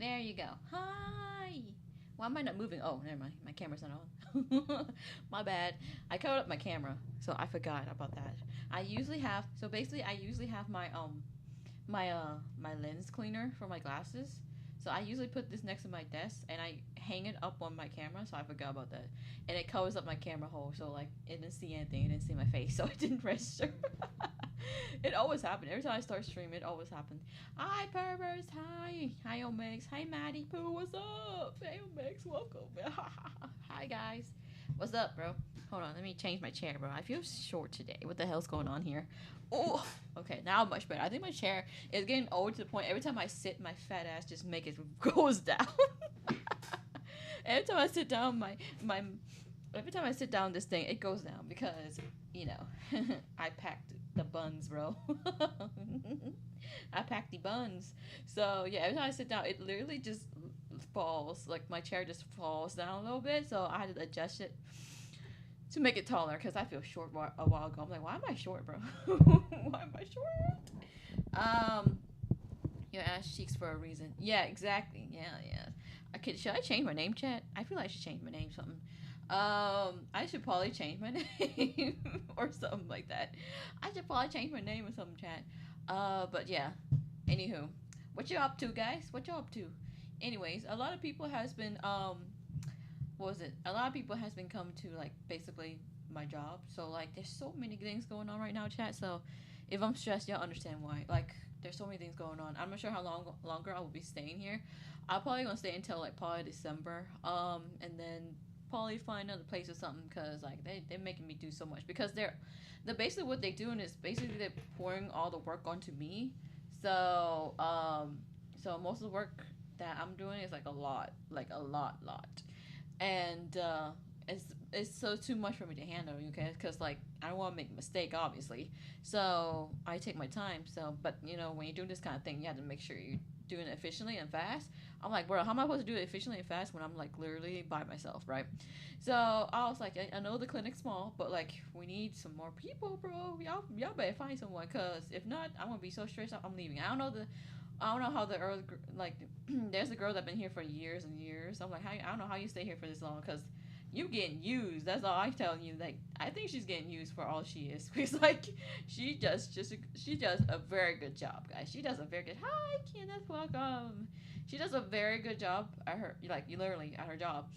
There you go. Hi. Why am I not moving? Oh, never mind. My camera's not on. My bad. I covered up my camera, so I forgot about that. I usually have so basically I usually have my lens cleaner for my glasses. So I usually put this next to my desk and I hang it up on my camera, so I forgot about that. And it covers up my camera hole, so like it didn't see anything, it didn't see my face, so it didn't register. It always happened. Every time I start streaming, it always happened. Hi perverts, hi. Hi Omex. Hi Maddie Poo, what's up? Hey Omex, welcome. Hi guys. What's up, bro? Hold on, let me change my chair, bro. I feel short today. What the hell's going on here? Oh, okay, now I'm much better. I think my chair is getting old to the point every time I sit, my fat ass just make it goes down. Every time I sit down, my every time I sit down, this thing it goes down because you know I packed the buns, bro. I packed the buns. So yeah, every time I sit down, it literally just falls. Like my chair just falls down a little bit. So I had to adjust it to make it taller because I feel short a while ago. I'm like, why am I short, bro? Why am I short? Um, your ass cheeks for a reason. Yeah, exactly. Yeah, yeah. Okay, should I change my name, chat? I feel like I should change my name something. I should probably change my name or something like that. I should probably change my name or something, chat. But yeah. Anywho, what you up to, guys? What you up to? Anyways, a lot of people has been what was it? A lot of people has been come to like basically my job. So like, there's so many things going on right now, chat. So if I'm stressed, y'all understand why. Like, there's so many things going on. I'm not sure how longer I will be staying here. I'm probably gonna stay until like probably December. And then probably find another place or something because like they're making me do so much because they're basically what they're doing is basically they're pouring all the work onto me. So so most of the work that I'm doing is like a lot, and it's so too much for me to handle. Okay, because like I don't want to make a mistake, obviously. So I take my time. So, but you know, when you do this kind of thing, you have to make sure you're doing it efficiently and fast. I'm like, bro, how am I supposed to do it efficiently and fast when I'm like literally by myself, right? So I was like, I know the clinic's small, but like we need some more people, bro. Y'all better find someone, cause if not, I'm gonna be so stressed out. I'm leaving. I don't know how the early like there's a girl that been here for years and years. I'm like, I don't know how you stay here for this long, cause you getting used. That's all I'm telling you. Like, I think she's getting used for all she is. Because like, she does a very good job, guys. She does a very good. Hi, Kenneth. Welcome. She does a very good job at her, like, you literally at her job.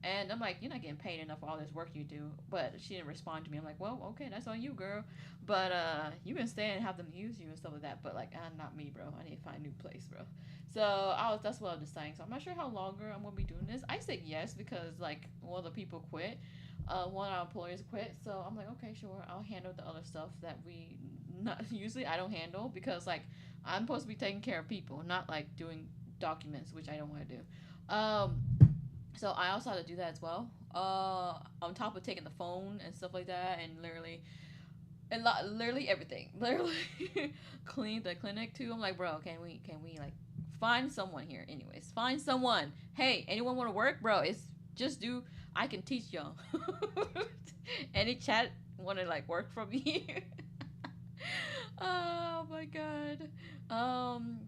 And I'm like, you're not getting paid enough for all this work you do. But she didn't respond to me. I'm like, well, okay, that's on you, girl. But you can stay and have them use you and stuff like that. But like, not me, bro. I need to find a new place, bro. So that's what I was deciding. So I'm not sure how longer I'm gonna be doing this. I said yes because like one of the people quit. One of our employers quit. So I'm like, okay, sure, I'll handle the other stuff that we not usually I don't handle because like I'm supposed to be taking care of people, not like doing documents, which I don't want to do. So I also had to do that as well. On top of taking the phone and stuff like that, and literally everything, literally clean the clinic too. I'm like, bro, can we like find someone here? Anyways, find someone. Hey, anyone want to work, bro? It's just do. I can teach y'all. Any chat want to like work from here? Oh my god.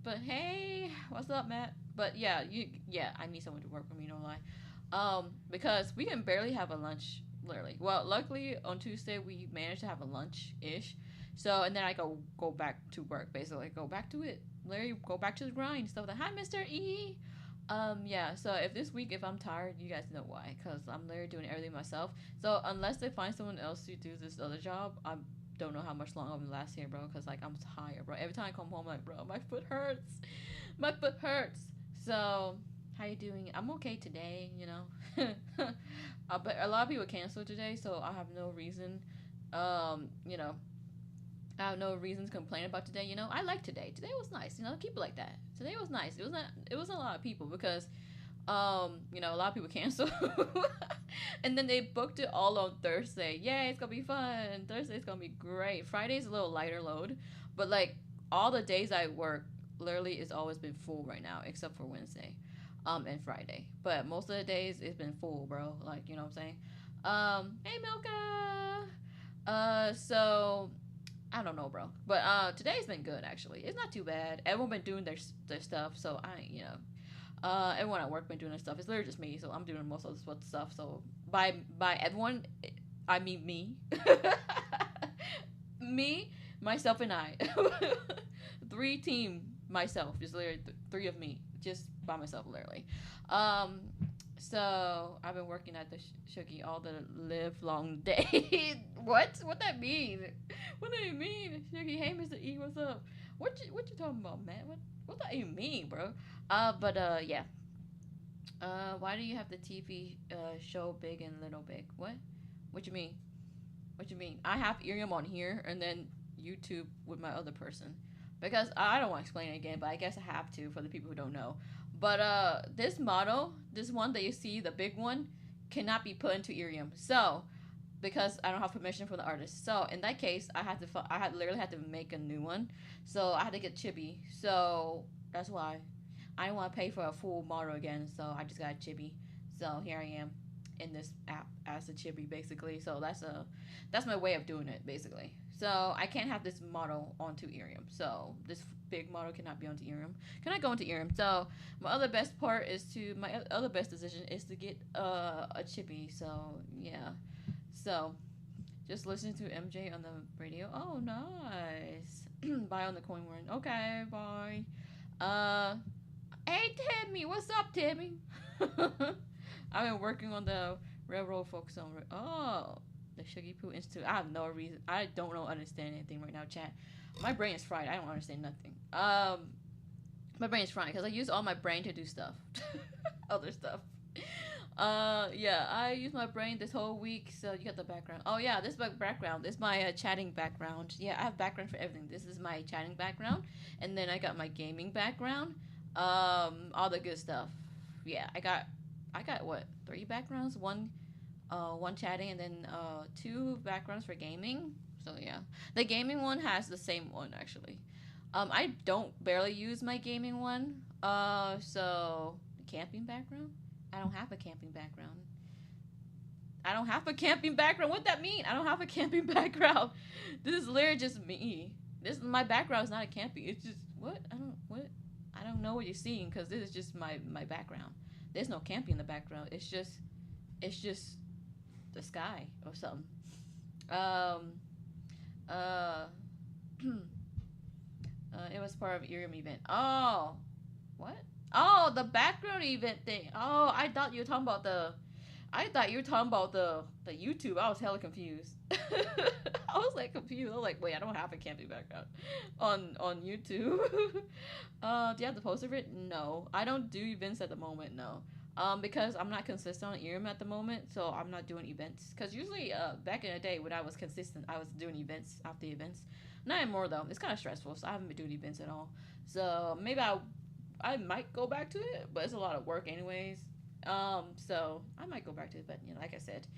But hey, what's up, Matt? But yeah, I need someone to work with me, no lie. Because we can barely have a lunch, literally. Well, luckily on Tuesday we managed to have a lunch ish. So and then I go back to work, basically go back to it, literally go back to the grind stuff. Like, hi, Mr. E. Yeah. So if this week if I'm tired, you guys know why, cause I'm literally doing everything myself. So unless they find someone else to do this other job, I don't know how much longer I'm gonna last here, bro. Cause like I'm tired, bro. Every time I come home, I'm like, bro, my foot hurts. My foot hurts. So how you doing? I'm okay today, you know. But a lot of people cancel today, so I have no reason. You know, I have no reason to complain about today. You know, I like today. Today was nice. You know, keep it like that. Today was nice. It was not. It wasn't a lot of people because, you know, a lot of people cancel, and then they booked it all on Thursday. Yay, it's gonna be fun. Thursday's gonna be great. Friday's a little lighter load, but like all the days I work, literally, it's always been full right now, except for Wednesday, and Friday. But most of the days it's been full, bro. Like, you know what I'm saying? Hey Milka. So I don't know, bro. But today's been good actually. It's not too bad. Everyone been doing their stuff, so I, you know. Everyone at work been doing this stuff. It's literally just me, so I'm doing most of this stuff. So by everyone, I mean me, me, myself, and I. Three team myself, just literally three of me, just by myself, literally. Um, so I've been working at the Shuggy all the live long day. What that mean? What do you mean, Shuggy? Hey, Mr. E, what's up? What you talking about, man? What that even mean, bro? Yeah. Why do you have the TV show big and little big? What you mean? What you mean? I have Ethereum on here and then YouTube with my other person. Because I don't want to explain it again, but I guess I have to for the people who don't know. But this model, this one that you see, the big one, cannot be put into Ethereum. So because I don't have permission from the artist. So in that case, I literally had to make a new one. So I had to get Chibi. So that's why I didn't want to pay for a full model again. So I just got a Chibi. So here I am in this app as a Chibi basically. So that's my way of doing it basically. So I can't have this model onto Ethereum. So this big model cannot be onto Ethereum. Cannot go into Ethereum. So my other best decision is to get a Chibi. So yeah. So just listen to MJ on the radio. Oh, nice. Bye on the coin run. Okay, bye. Hey Timmy, what's up, Timmy? I've been working on the railroad folks on. The Shuggy Poo Institute. I have no reason. I don't understand anything right now, chat. My brain is fried. I don't understand nothing. My brain is fried because I use all my brain to do stuff, other stuff. Yeah, I use my brain this whole week. So you got the background. Oh yeah, this background. This is my chatting background. Yeah, I have background for everything. This is my chatting background, and then I got my gaming background. All the good stuff. Yeah, I got what, 3 backgrounds? One chatting, and then 2 backgrounds for gaming. So yeah, the gaming one has the same one actually. I don't barely use my gaming one. So camping background. I don't have a camping background. I don't have a camping background. What that mean? I don't have a camping background. This is literally just me. My background is not a camping. It's just I don't know what you're seeing because this is just my background. There's no camping in the background. It's just the sky or something. It was part of Ethereum event. Oh, what? Oh, the background event thing. Oh, I thought you were talking about the YouTube. I was hella confused. I was like confused. I was like, wait, I don't have a camping background on YouTube. Do you have the poster of it? No, I don't do events at the moment. No. Because I'm not consistent on Ethereum at the moment, so I'm not doing events. Because usually, back in the day when I was consistent, I was doing events after events. Not anymore though. It's kind of stressful, so I haven't been doing events at all. So maybe I might go back to it, but it's a lot of work anyways. So I might go back to it, but like I said,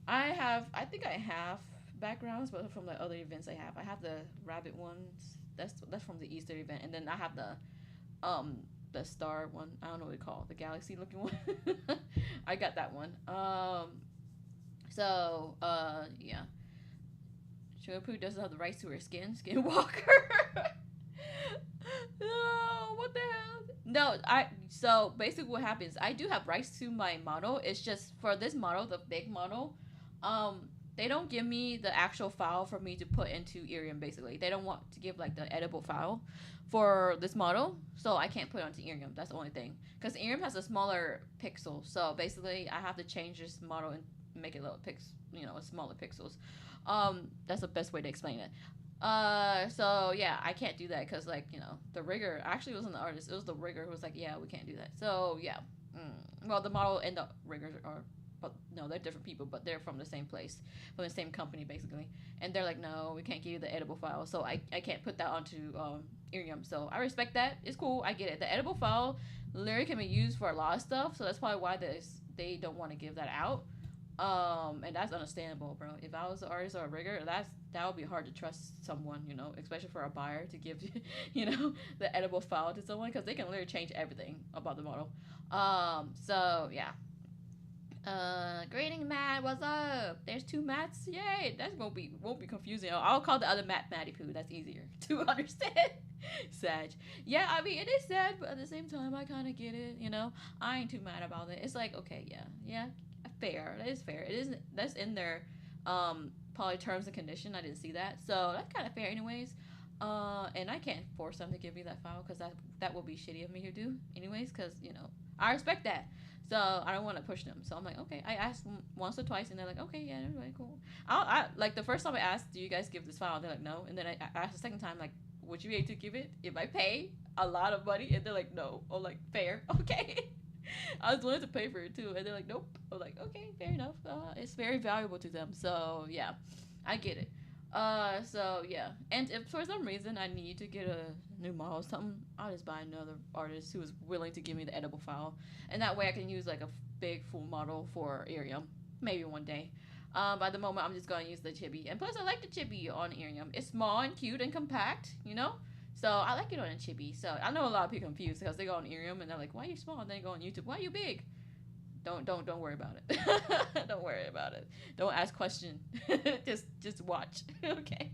I think I have backgrounds, but from the other events I have the rabbit ones. That's from the Easter event, and then I have the star one. I don't know what it's called, the galaxy looking one. I got that one. Yeah. Sugar doesn't have the rights to her skinwalker. No, what the hell? No, so basically what happens, I do have rights to my model. It's just for this model, the big model, they don't give me the actual file for me to put into Ethereum basically. They don't want to give like the editable file for this model, so I can't put it onto Ethereum. That's the only thing. Because Ethereum has a smaller pixel, so basically I have to change this model and make it a little smaller pixels. That's the best way to explain it. So yeah, I can't do that because the rigger actually wasn't the artist. It was the rigger who was like, yeah, we can't do that. So yeah, well, the model and the riggers are, but no, they're different people, but they're from the same place, from the same company basically. And they're like, no, we can't give you the editable file, so I can't put that onto Ethereum. So I respect that. It's cool. I get it. The editable file literally can be used for a lot of stuff, so that's probably why they don't want to give that out. And that's understandable, bro. If I was an artist or a rigger, that would be hard to trust someone, especially for a buyer to give, the editable file to someone because they can literally change everything about the model. So yeah. Greeting Matt, what's up? There's two Matts, yay! That's won't be confusing. I'll call the other Matt Matty Poo. That's easier to understand. Sad. Yeah, I mean it is sad, but at the same time I kind of get it. You know, I ain't too mad about it. It's like okay, yeah, yeah, fair. That is fair. It isn't. That's in their probably terms and condition. I didn't see that, so that's kind of fair, anyways. And I can't force them to give me that file because that will be shitty of me to do, anyways. Because you know I respect that. So I don't want to push them. So I'm like, okay. I asked them once or twice, and they're like, okay, yeah, everybody cool. I like the first time I asked, do you guys give this file? They're like, no. And then I asked the second time, like, would you be able to give it if I pay a lot of money? And they're like, no. I'm like, fair, okay. I was willing to pay for it too, and they're like, nope. I'm like, okay, fair enough. It's very valuable to them. So yeah, I get it. So yeah, and if for some reason I need to get a new model or something, I'll just buy another artist who is willing to give me the editable file, and that way I can use like a big full model for Irium, maybe one day. By the moment I'm just gonna use the chibi, and plus I like the chibi on Irium. It's small and cute and compact, you know. So I like it on a chibi. So I know a lot of people confused because they go on Irium and they're like, "Why are you small?" And then they go on YouTube, "Why are you big?" Don't worry about it. Don't worry about it. Don't ask questions. just watch. Okay,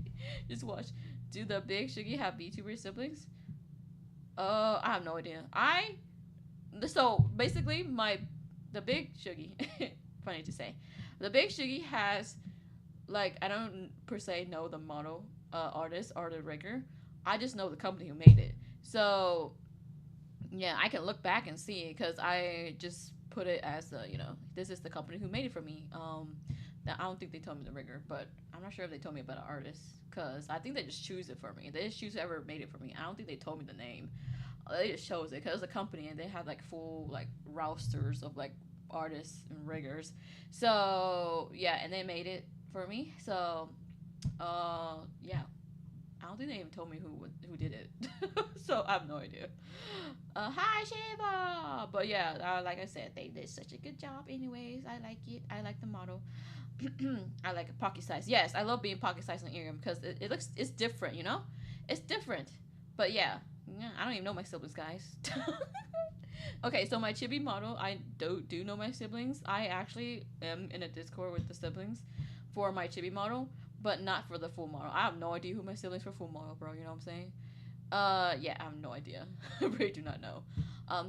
just watch. Do the big Shuggy have VTuber siblings? I have no idea. So basically the big Shuggy. Funny to say, the big Shuggy has like I don't per se know the model artist or the rigger. I just know the company who made it. So yeah, I can look back and see it because I just put it as this is the company who made it for me. I don't think they told me the rigger, but I'm not sure if they told me about an artist because I think they just choose it for me. They just choose whoever made it for me. I don't think they told me the name. They just chose it because it's a company and they have like full like rosters of like artists and riggers. So yeah, and they made it for me. So yeah, I don't think they even told me who did it, so I have no idea. Hi Shiva, but yeah, like I said, they did such a good job. Anyways, I like it. I like the model. I like a pocket size. Yes, I love being pocket size on Irium because it's different. You know, it's different. But yeah, I don't even know my siblings, guys. Okay, so my chibi model, I do know my siblings. I actually am in a Discord with the siblings for my chibi model, but not for the full model. I have no idea who my siblings for full model, bro. You know what I'm saying? Yeah, I have no idea. I really do not know.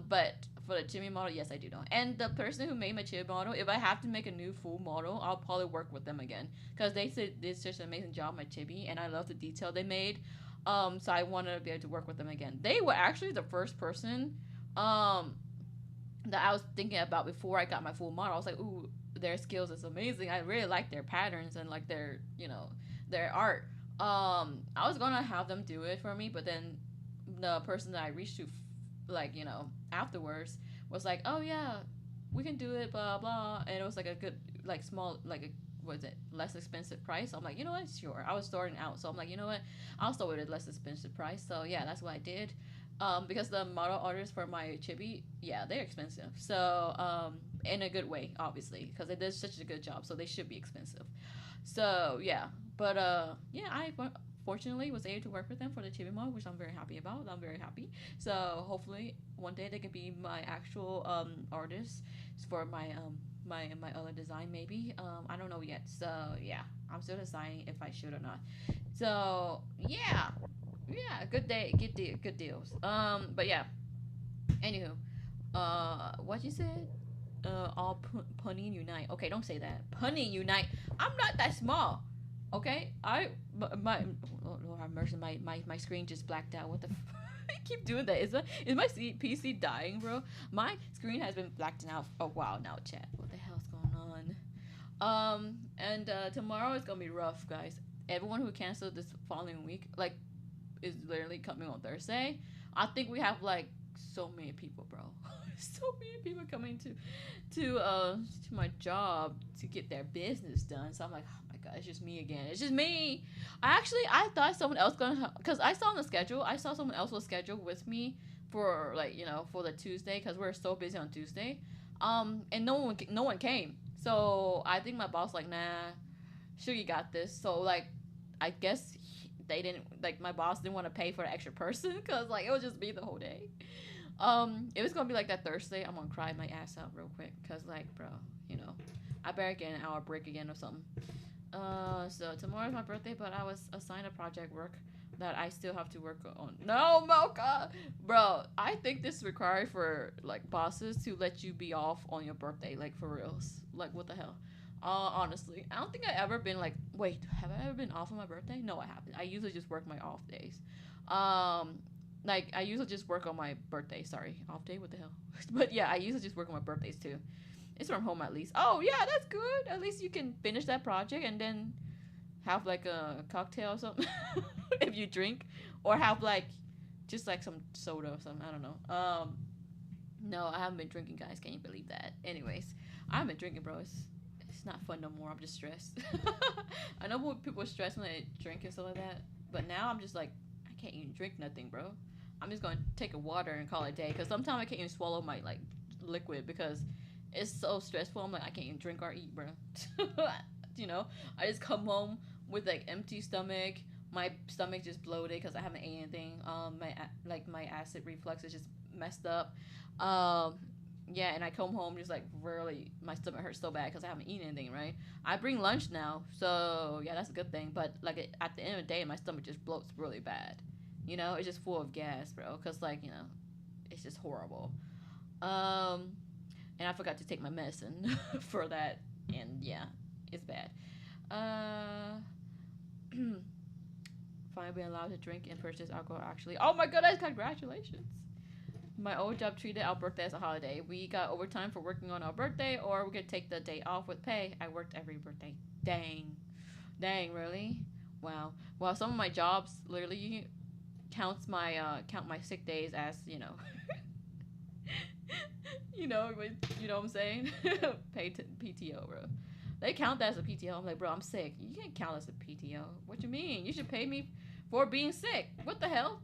But for the chibi model, yes, I do know. And the person who made my chibi model, if I have to make a new full model, I'll probably work with them again because they did such an amazing job on my chibi, and I love the detail they made. So I wanted to be able to work with them again. They were actually the first person, that I was thinking about before I got my full model. I was like, ooh, their skills is amazing. I really like their patterns and like their art. I was gonna have them do it for me, but then the person that I reached to, like afterwards, was like, oh yeah, we can do it, blah blah, and it was like a good like small like a was it less expensive price. So I'm like, you know what, sure. I was starting out, so I'm like, you know what, I'll start with a less expensive price. So yeah, that's what I did. Because the model orders for my chibi, yeah, they're expensive. So in a good way, obviously, because they did such a good job, so they should be expensive. So yeah, but yeah, I fortunately was able to work with them for the chibi model, which I'm very happy about. I'm very happy. So hopefully one day they can be my actual artists for my other design maybe. I don't know yet. So yeah, I'm still deciding if I should or not. So yeah, yeah, good day, good deals. But yeah, anywho, what you said? All punning unite. Okay, don't say that. Punning unite. I'm not that small. Okay, my Lord have mercy. My screen just blacked out. What the? I keep doing that. Is my PC dying, bro? My screen has been blacked out a while now. Chat. What the hell's going on? And tomorrow is gonna be rough, guys. Everyone who canceled this following week, like, is literally coming on Thursday. I think we have like so many people, bro. So many people coming to my job to get their business done. So I'm like, oh my god, it's just me again. It's just me. I thought someone else gonna because I saw on the schedule. I saw someone else was scheduled with me for like for the Tuesday because we're so busy on Tuesday. And no one came. So I think my boss like, nah, Sugi got this. So like, I guess they didn't like my boss didn't want to pay for the extra person because like it would just be the whole day. It was gonna be like that Thursday. I'm gonna cry my ass out real quick because like, bro, you know, I better get an hour break again or something. So tomorrow's my birthday, but I was assigned a project work that I still have to work on. No, Mocha, bro. I think this is required for like bosses to let you be off on your birthday, like for reals. Like what the hell? Honestly, I don't think I ever been like. Wait, have I ever been off on my birthday? No, I haven't. I usually just work my off days. Um, like I usually just work on my birthday. Sorry, off day. What the hell? But yeah, I usually just work on my birthdays too. It's from home at least. Oh yeah, that's good. At least you can finish that project and then have like a cocktail or something if you drink, or have like just like some soda or something. I don't know. No, I haven't been drinking, guys. Can you believe that? Anyways, I haven't been drinking, bro. It's not fun no more. I'm just stressed. I know when people are stressed when they drink and stuff like that, but now I'm just like I can't even drink nothing, bro. I'm just gonna take a water and call it a day because sometimes I can't even swallow my like liquid because it's so stressful. I'm like I can't even drink or eat, bro. You know, I just come home with like empty stomach. My stomach just bloated because I haven't ate anything. My acid reflux is just messed up. Um, yeah, and I come home just like really my stomach hurts so bad because I haven't eaten anything. Right, I bring lunch now, so yeah, that's a good thing. But like at the end of the day, my stomach just bloats really bad. You know, it's just full of gas, bro. Cause like you know, it's just horrible. Um, and I forgot to take my medicine for that, and yeah, it's bad. Uh, finally being allowed to drink and purchase alcohol. Actually, oh my goodness, congratulations! My old job treated our birthday as a holiday. We got overtime for working on our birthday, or we could take the day off with pay. I worked every birthday. Dang, dang, really? Wow. Well, some of my jobs literally count my sick days as you know what I'm saying? Paid PTO, bro. They count that as a PTO. I'm like, bro, I'm sick. You can't count as a PTO. What you mean? You should pay me for being sick. What the hell?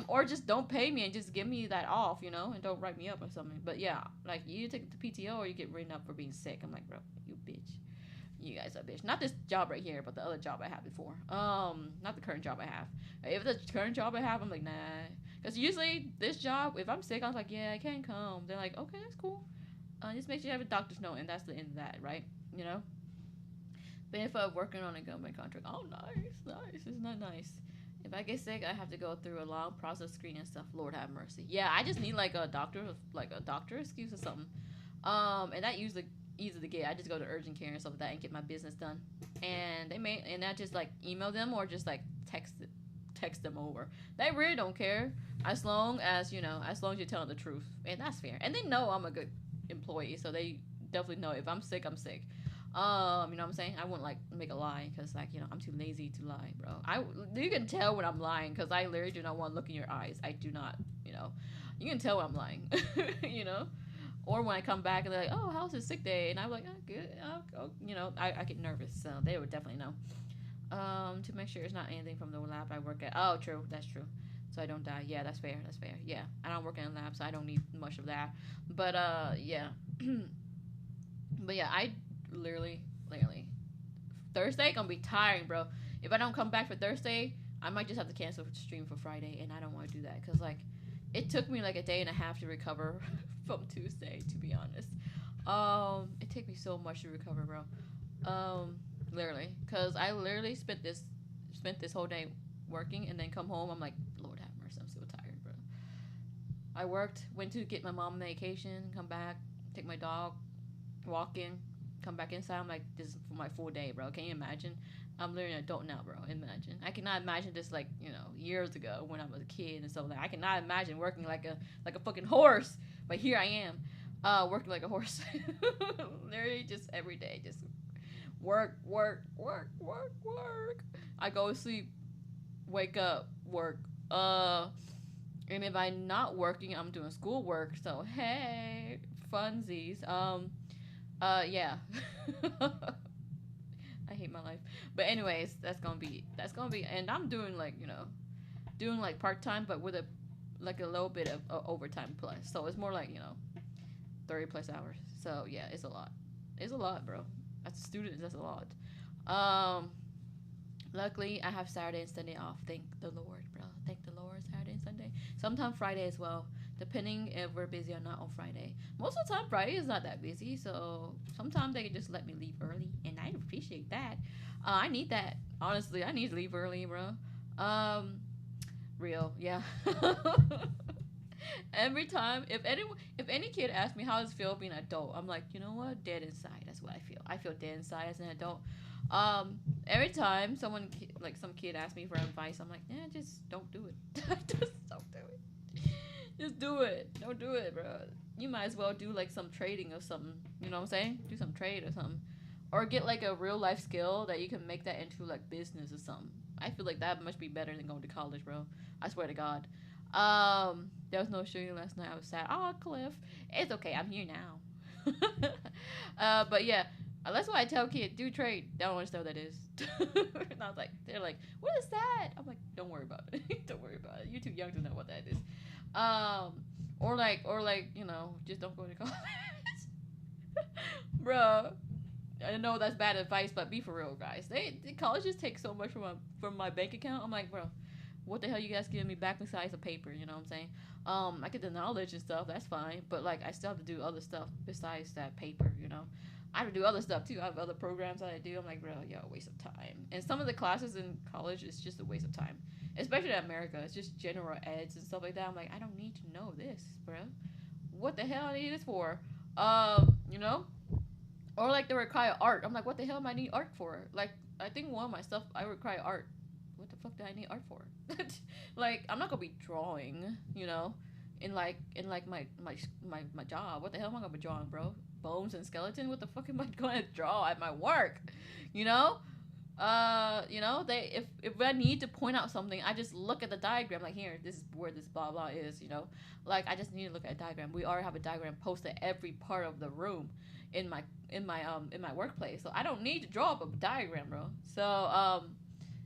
Or just don't pay me and just give me that off, and don't write me up or something. But yeah, like you take the PTO or you get written up for being sick. I'm like, bro, you bitch. You guys are bitch. Not this job right here, but the other job I had before. Not the current job I have. If the current job I have, I'm like, nah. Because usually this job, if I'm sick, I was like, yeah, I can't come. They're like, okay, that's cool. Just make sure you have a doctor's note, and that's the end of that, right? You know. Benefit of working on a government contract. Oh, nice, nice. It's not nice. If I get sick, I have to go through a long process screening and stuff. Lord have mercy. Yeah, I just need like a doctor excuse or something. And that usually easy to get. I just go to urgent care and stuff like that and get my business done. And I just like email them or just like text them over. They really don't care as long as as long as you're telling the truth, and that's fair. And they know I'm a good employee, so they definitely know if I'm sick, I'm sick. You know what I'm saying? I wouldn't like make a lie because like I'm too lazy to lie, bro. You can tell when I'm lying because I literally do not want to look in your eyes. I do not, you can tell when I'm lying, you know. Or when I come back and they're like, "Oh, how's his sick day?" and I'm like, "Oh, good." I get nervous, so they would definitely know. To make sure it's not anything from the lab I work at. Oh, true, that's true. So I don't die. Yeah, that's fair. That's fair. Yeah, I don't work in a lab, so I don't need much of that. But yeah, but yeah, I literally, Thursday gonna be tiring, bro. If I don't come back for Thursday, I might just have to cancel the stream for Friday, and I don't want to do that because like it took me like a day and a half to recover from Tuesday, to be honest. It took me so much to recover, bro. Literally, cause I literally spent this whole day working, and then come home. I'm like, Lord have mercy, I'm so tired, bro. I worked, went to get my mom medication, come back, take my dog, walking, come back inside. I'm like, this is for my full day, bro. Can you imagine? I'm literally an adult now, bro. Imagine. I cannot imagine this like years ago when I was a kid and stuff like that. I cannot imagine working like a fucking horse. But here I am, working like a horse. Literally just every day, just work. I go to sleep, wake up, work. And if I'm not working, I'm doing schoolwork. So hey, funsies. Yeah. I hate my life. But anyways, that's gonna be, and I'm doing like doing like part time, but with a little bit of overtime plus. So it's more like 30 plus hours. So yeah, it's a lot. It's a lot, bro. As a student, that's a lot. Um, Luckily, I have Saturday and Sunday off. Thank the Lord, bro. Thank the Lord, Saturday and Sunday. Sometimes Friday as well, depending if we're busy or not on Friday. Most of the time, Friday is not that busy, so sometimes they can just let me leave early, and I appreciate that. I need that. Honestly, I need to leave early, bro. Um, real, yeah. Every time, if any kid asks me how does it feel being an adult, I'm like, you know what, dead inside. That's what I feel. I feel dead inside as an adult. Um, every time someone like some kid asks me for advice, I'm like, yeah, just don't do it. Just don't do it. Just do it. Don't do it, bro. You might as well do like some trading or something. You know what I'm saying? Do some trade or something, or get like a real life skill that you can make that into like business or something. I feel like that must be better than going to college, bro. I swear to God. There was no shooting last night. I was sad. Oh, Cliff, it's okay. I'm here now. But yeah, that's why I tell kids do trade. They don't understand what that is. And I was like, they're like, what is that? I'm like, don't worry about it. Don't worry about it. You're too young to know what that is. Um, or like, just don't go to college, bro. I know that's bad advice, but be for real, guys. The colleges take so much from my bank account. I'm like, bro, what the hell you guys giving me back besides a paper? You know what I'm saying? I get the knowledge and stuff. That's fine, but like I still have to do other stuff besides that paper. I have to do other stuff too. I have other programs that I do. I'm like, bro, yeah, waste of time. And some of the classes in college is just a waste of time, especially in America. It's just general eds and stuff like that. I'm like, I don't need to know this, bro. What the hell I need this for? You know, or like they require art. I'm like, what the hell am I need art for? Like, I think one of my stuff I require art. What the fuck do I need art for? Like, I'm not gonna be drawing, in like my job. What the hell am I gonna be drawing, bro? Bones and skeleton? What the fuck am I gonna draw at my work? You know? They if I need to point out something, I just look at the diagram. Like, here, this is where this blah blah is. Like, I just need to look at a diagram. We already have a diagram posted every part of the room in my workplace, so I don't need to draw up a diagram, bro. So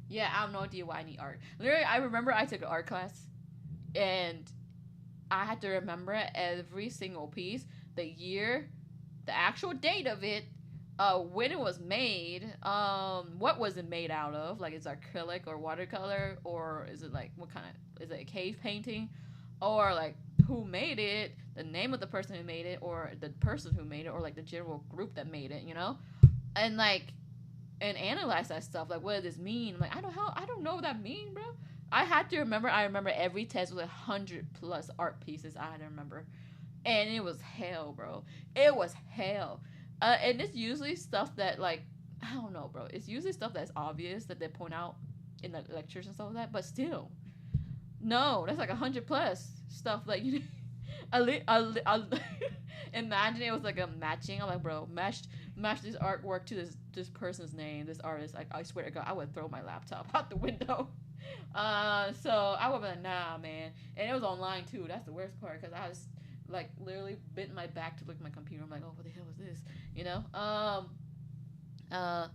yeah, I have no idea why I need art. Literally, I remember I took an art class, and I had to remember every single piece, the year, the actual date of it, when it was made, what was it made out of? Like, it's acrylic or watercolor, or is it like what kind of? Is it a cave painting, or like who made it, the name of the person who made it, or the person who made it, or like the general group that made it, and like and analyze that stuff. Like, what does this mean? I'm like, I don't know what that mean, bro. I remember every test with 100+ art pieces I had to remember, and it was hell, bro. It was hell. And it's usually stuff that, like, I don't know, bro. It's usually stuff that's obvious that they point out in the lectures and stuff like that. But still, no, that's like 100+ stuff. Like, imagine it was like a matching. I'm like, bro, match this artwork to this person's name, this artist. Like, I swear to God, I would throw my laptop out the window. So I would be like, nah, man. And it was online too. That's the worst part, because I was like literally bent my back to look at my computer. I'm like, oh, what the hell is this? Uh,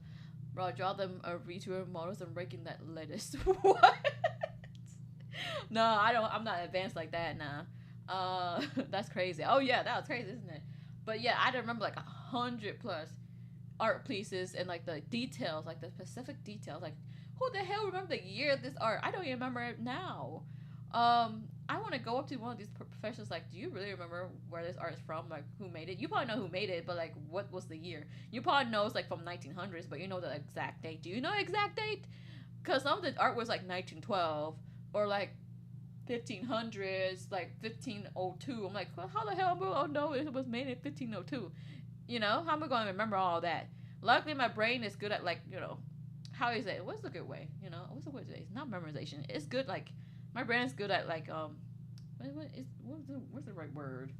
Bro, draw them vtuber models and breaking that lettuce. What? No, I don't. I'm not advanced like that. Nah. That's crazy. Oh yeah, that was crazy, isn't it? But yeah, I remember like 100+ art pieces, and like the details, like the specific details. Like, who the hell remember the year of this art? I don't even remember it now. I want to go up to one of these professionals. Like, do you really remember where this art is from? Like, who made it? You probably know who made it, but like, what was the year? You probably know it's like from 1900s, but you know the exact date. Do you know the exact date? Because some of the art was like 1912 or like 1500s, like 1502. I'm like, well, how the hell am I going to know it was made in 1502? How am I going to remember all that? Luckily, my brain is good at, like, how is it? What's the good way? What's the good way? It's not memorization. It's good, like, my brain is good at, like, what's the right word?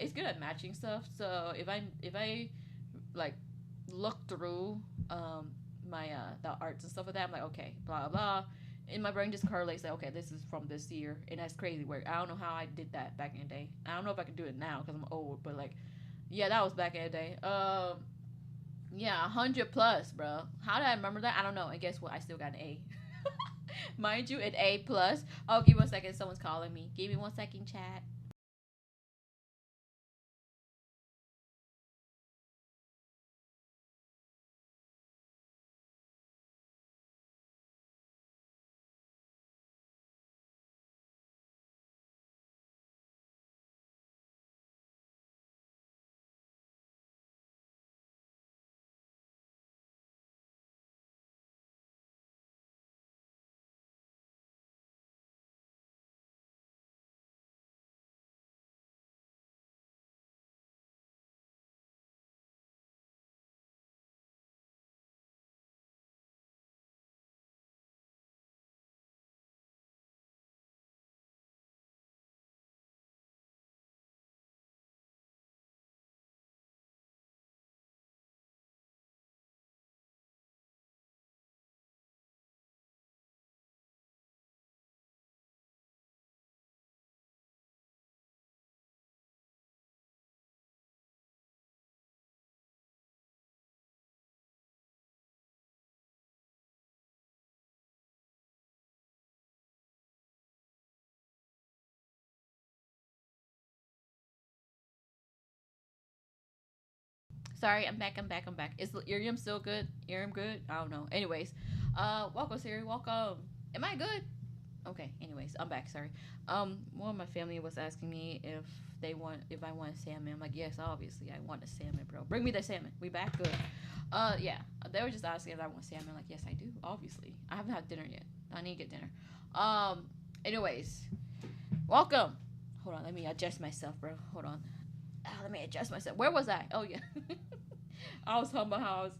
It's good at matching stuff. So if I like look through my the arts and stuff like that, I'm like, okay, blah blah, and my brain just correlates that, okay, this is from this year, and that's crazy work. I don't know how I did that back in the day. I don't know if I can do it now because I'm old, but like, yeah, that was back in the day. Yeah, 100+, bro. How did I remember that? I don't know. And guess what? I still got an A. Mind you, an A+. Oh, give me 1 second. Someone's calling me. Give me 1 second, chat. Sorry, I'm back. I'm back. I'm back. Is the Irium still good? Irium good? I don't know. Anyways, welcome Siri. Welcome. Am I good? Okay. Anyways, I'm back. Sorry. One of my family was asking me if I want salmon. I'm like, yes, obviously I want a salmon, bro. Bring me the salmon. We back good. Yeah. They were just asking if I want salmon. I'm like, yes, I do. Obviously, I haven't had dinner yet. I need to get dinner. Anyways, welcome. Hold on. Let me adjust myself, bro. Hold on. Let me adjust myself. Where was I? Oh yeah. I was talking about how I was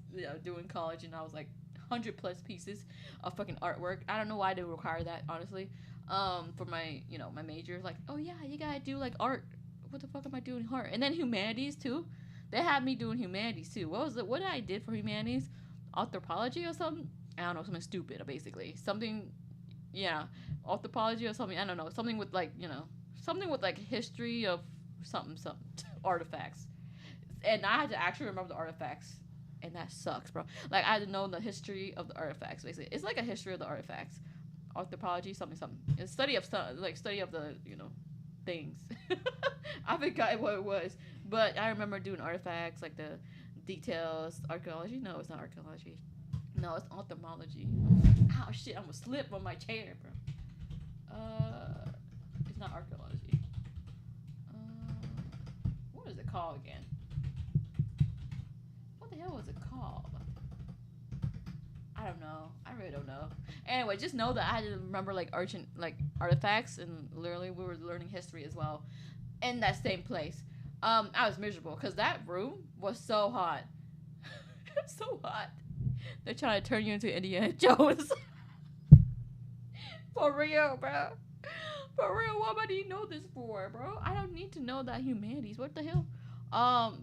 doing college and I was like 100+ pieces of fucking artwork. I don't know why they require that, honestly. For my my major, like, oh yeah, you gotta do like art. What the fuck am I doing art? And then humanities too. They had me doing humanities too. What was it? What did I did for humanities? Anthropology or something? I don't know, something stupid basically. Something, yeah, anthropology or something. I don't know, something with like something with like history of something artifacts, and I had to actually remember the artifacts, and that sucks, bro. Like I had to know the history of the artifacts. Basically, it's like a history of the artifacts. Anthropology, something, something. It's study of like study of the things. I forgot what it was, but I remember doing artifacts, like the details. Archaeology? No, it's not archaeology. No, it's ophthalmology. Oh shit! I'm gonna slip on my chair, bro. It's not archaeology. What is it called again? What the hell was it called? I don't know. I really don't know. Anyway, just know that I had to remember like artifacts, and literally we were learning history as well, in that same place. I was miserable because that room was so hot. So hot. They're trying to turn you into Indiana Jones. For real, bro. For real, what do you know this for, bro? I don't need to know that humanities. What the hell?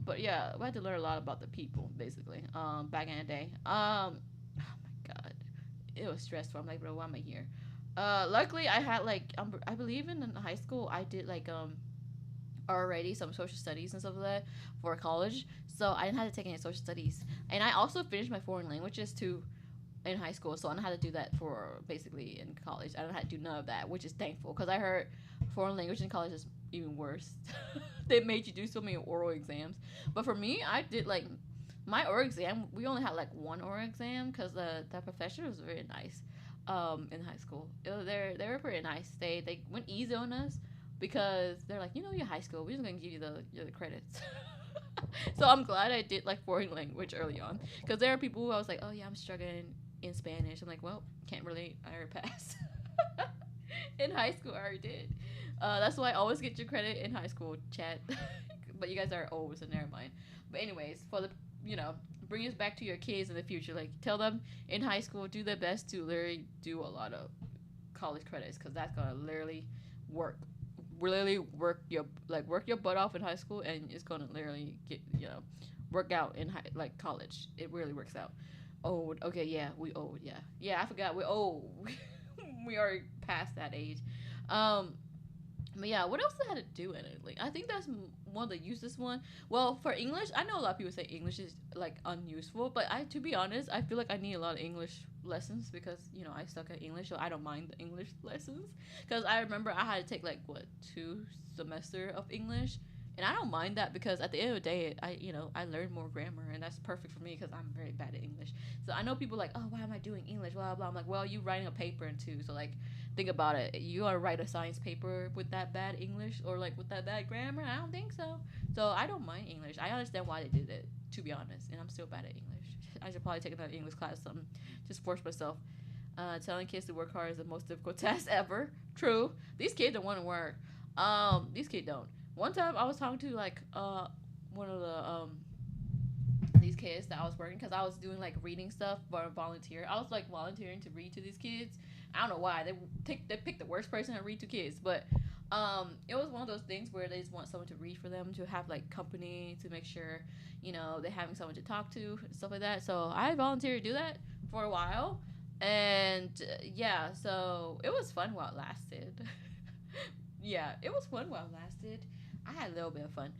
But yeah, we had to learn a lot about the people, basically. Back in the day. Oh my god, it was stressful. I'm like, bro, why am I here? Luckily I had like I believe in high school I did like already some social studies and stuff like that for college, so I didn't have to take any social studies, and I also finished my foreign languages too in high school, so I don't know how to do that for basically in college. I don't know how to do none of that, which is thankful because I heard foreign language in college is even worse. They made you do so many oral exams, but for me, I did like my oral exam. We only had like one oral exam because the professor was very nice. In high school, they were pretty nice. They went easy on us because they're like, you're high school. We're just gonna give you the credits. So I'm glad I did like foreign language early on because there are people who I was like, oh yeah, I'm struggling in Spanish. I'm like, well, can't relate. I already passed. In high school, I already did. That's why I always get your credit in high school, chat. But you guys are old, so never mind. But anyways, for the bring us back to your kids in the future. Like tell them in high school, do their best to literally do a lot of college credits because that's gonna literally work. Literally work your butt off in high school, and it's gonna literally get work out in college. It really works out. Old, okay, yeah, we old, yeah. I forgot we're old. We already past that age. Um, but yeah, what else I had to do in it? Like, I think that's one of the useless one. Well, for English, I know a lot of people say English is like unuseful, but to be honest, I feel like I need a lot of English lessons because I suck at English, so I don't mind the English lessons. Because I remember I had to take like 2 semester of English, and I don't mind that because at the end of the day, I learned more grammar, and that's perfect for me because I'm very bad at English. So I know people like, oh, why am I doing English? Blah blah. I'm like, well, you writing a paper and too, so like think about it. You want to write a science paper with that bad English or like with that bad grammar? I don't think so. So I don't mind English. I understand why they did it, to be honest, and I'm still bad at English. I should probably take another English class, something, just force myself. Telling kids to work hard is the most difficult task ever. True. These kids don't want to work. These kids don't. One time I was talking to like one of the these kids that I was working because I was doing like reading stuff for volunteer. I was like volunteering to read to these kids. I don't know why they picked the worst person to read to kids, but it was one of those things where they just want someone to read for them, to have like company, to make sure they're having someone to talk to, stuff like that. So I volunteered to do that for a while, and yeah, so it was fun while it lasted. Yeah, it was fun while it lasted. I had a little bit of fun.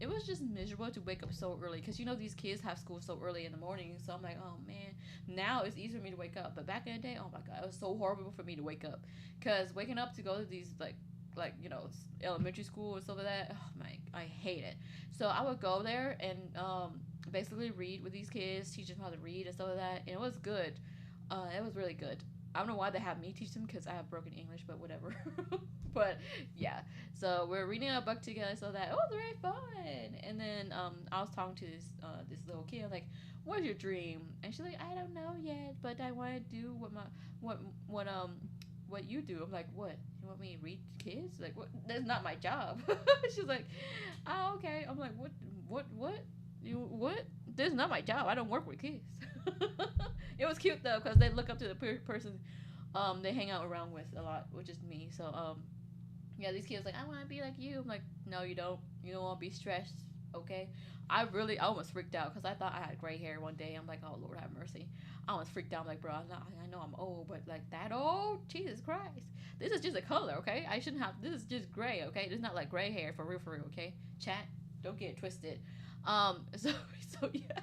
It was just miserable to wake up so early because these kids have school so early in the morning. So I'm like, oh man, now it's easier for me to wake up. But back in the day, oh my god, it was so horrible for me to wake up because waking up to go to these like like elementary school and stuff like that. Oh my, I hate it. So I would go there and basically read with these kids, teach them how to read and stuff like that, and it was good. It was really good. I don't know why they have me teach them because I have broken English, but whatever. But yeah, so we're reading a book together, so that it was very fun. And then I was talking to this little kid, like, "What's your dream?" And she's like, "I don't know yet, but I want to do what what you do." I'm like, "What? You want me to read to kids? Like, what? That's not my job." She's like, "Oh, okay." I'm like, what? You what? This is not my job. I don't work with kids." It was cute though because they look up to the person they hang out around with a lot, which is me. So yeah, these kids like, "I want to be like you." I'm like, "No, you don't. You don't want to be stressed, okay?" I almost freaked out because I thought I had gray hair one day. I'm like, "Oh Lord, have mercy." I almost freaked out. I'm like, "Bro, I know I'm old, but like that old? Jesus Christ! This is just a color, okay? I shouldn't have. This is just gray, okay? This is not like gray hair for real, okay? Chat, don't get it twisted." So yeah.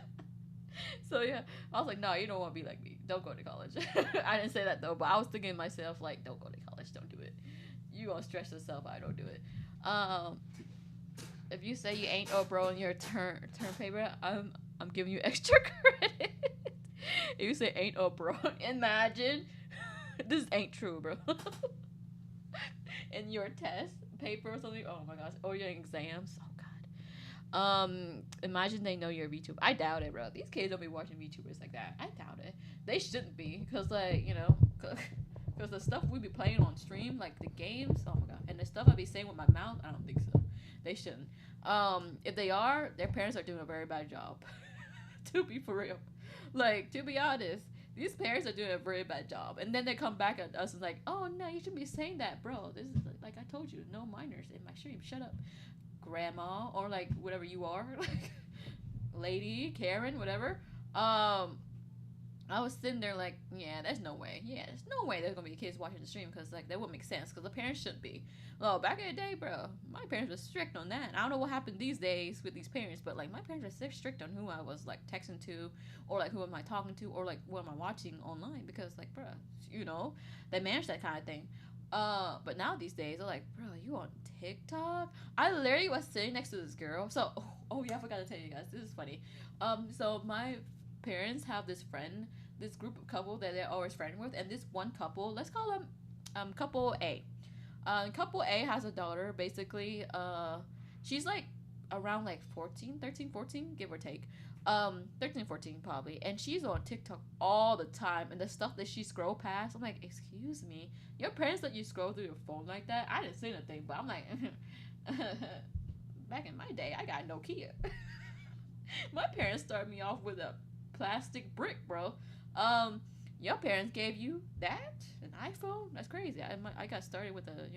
So yeah, I was like, "No, you don't want to be like me. Don't go to college." I didn't say that though, but I was thinking to myself like, "Don't go to college. Don't do it. You gonna stress yourself. I don't do it." If you say you ain't bro in your term paper, I'm giving you extra credit. If you say ain't bro, imagine this ain't true, bro. In your test paper or something, oh my gosh, or your exams. Oh god. Imagine they know you're a VTuber. I doubt it, bro. These kids don't be watching VTubers like that. I doubt it. They shouldn't be, cause like cause the stuff we be playing on stream, like the games. Oh my god, and the stuff I be saying with my mouth. I don't think so. They shouldn't. If they are, their parents are doing a very bad job. To be for real, like to be honest, these parents are doing a very bad job. And then they come back at us and like, "Oh no, you shouldn't be saying that, bro. This is like I told you, no minors in my stream. Shut up, grandma, or like whatever you are, like lady, Karen, whatever." I was sitting there like, yeah, there's no way. Yeah, there's no way there's gonna be kids watching the stream because like that wouldn't make sense because the parents shouldn't be. Well, back in the day, bro, my parents were strict on that. I don't know what happened these days with these parents, but like my parents were strict on who I was like texting to, or like who am I talking to, or like what am I watching online because like, bro, they manage that kind of thing. But now these days they're like, "Bro, you on TikTok?" I literally was sitting next to this girl. So, oh yeah, I forgot to tell you guys. This is funny. So my parents have this group of couple that they're always friends with, and this one couple, let's call them couple A. Couple A has a daughter, basically. She's like around like 14, 13, 14, give or take. 13, 14 probably, and she's on TikTok all the time, and the stuff that she scroll past, I'm like, "Excuse me, your parents let you scroll through your phone like that?" I didn't say nothing, but I'm like, back in my day, I got Nokia. My parents started me off with a plastic brick, bro. Your parents gave you that, an iPhone? That's crazy. I got started with a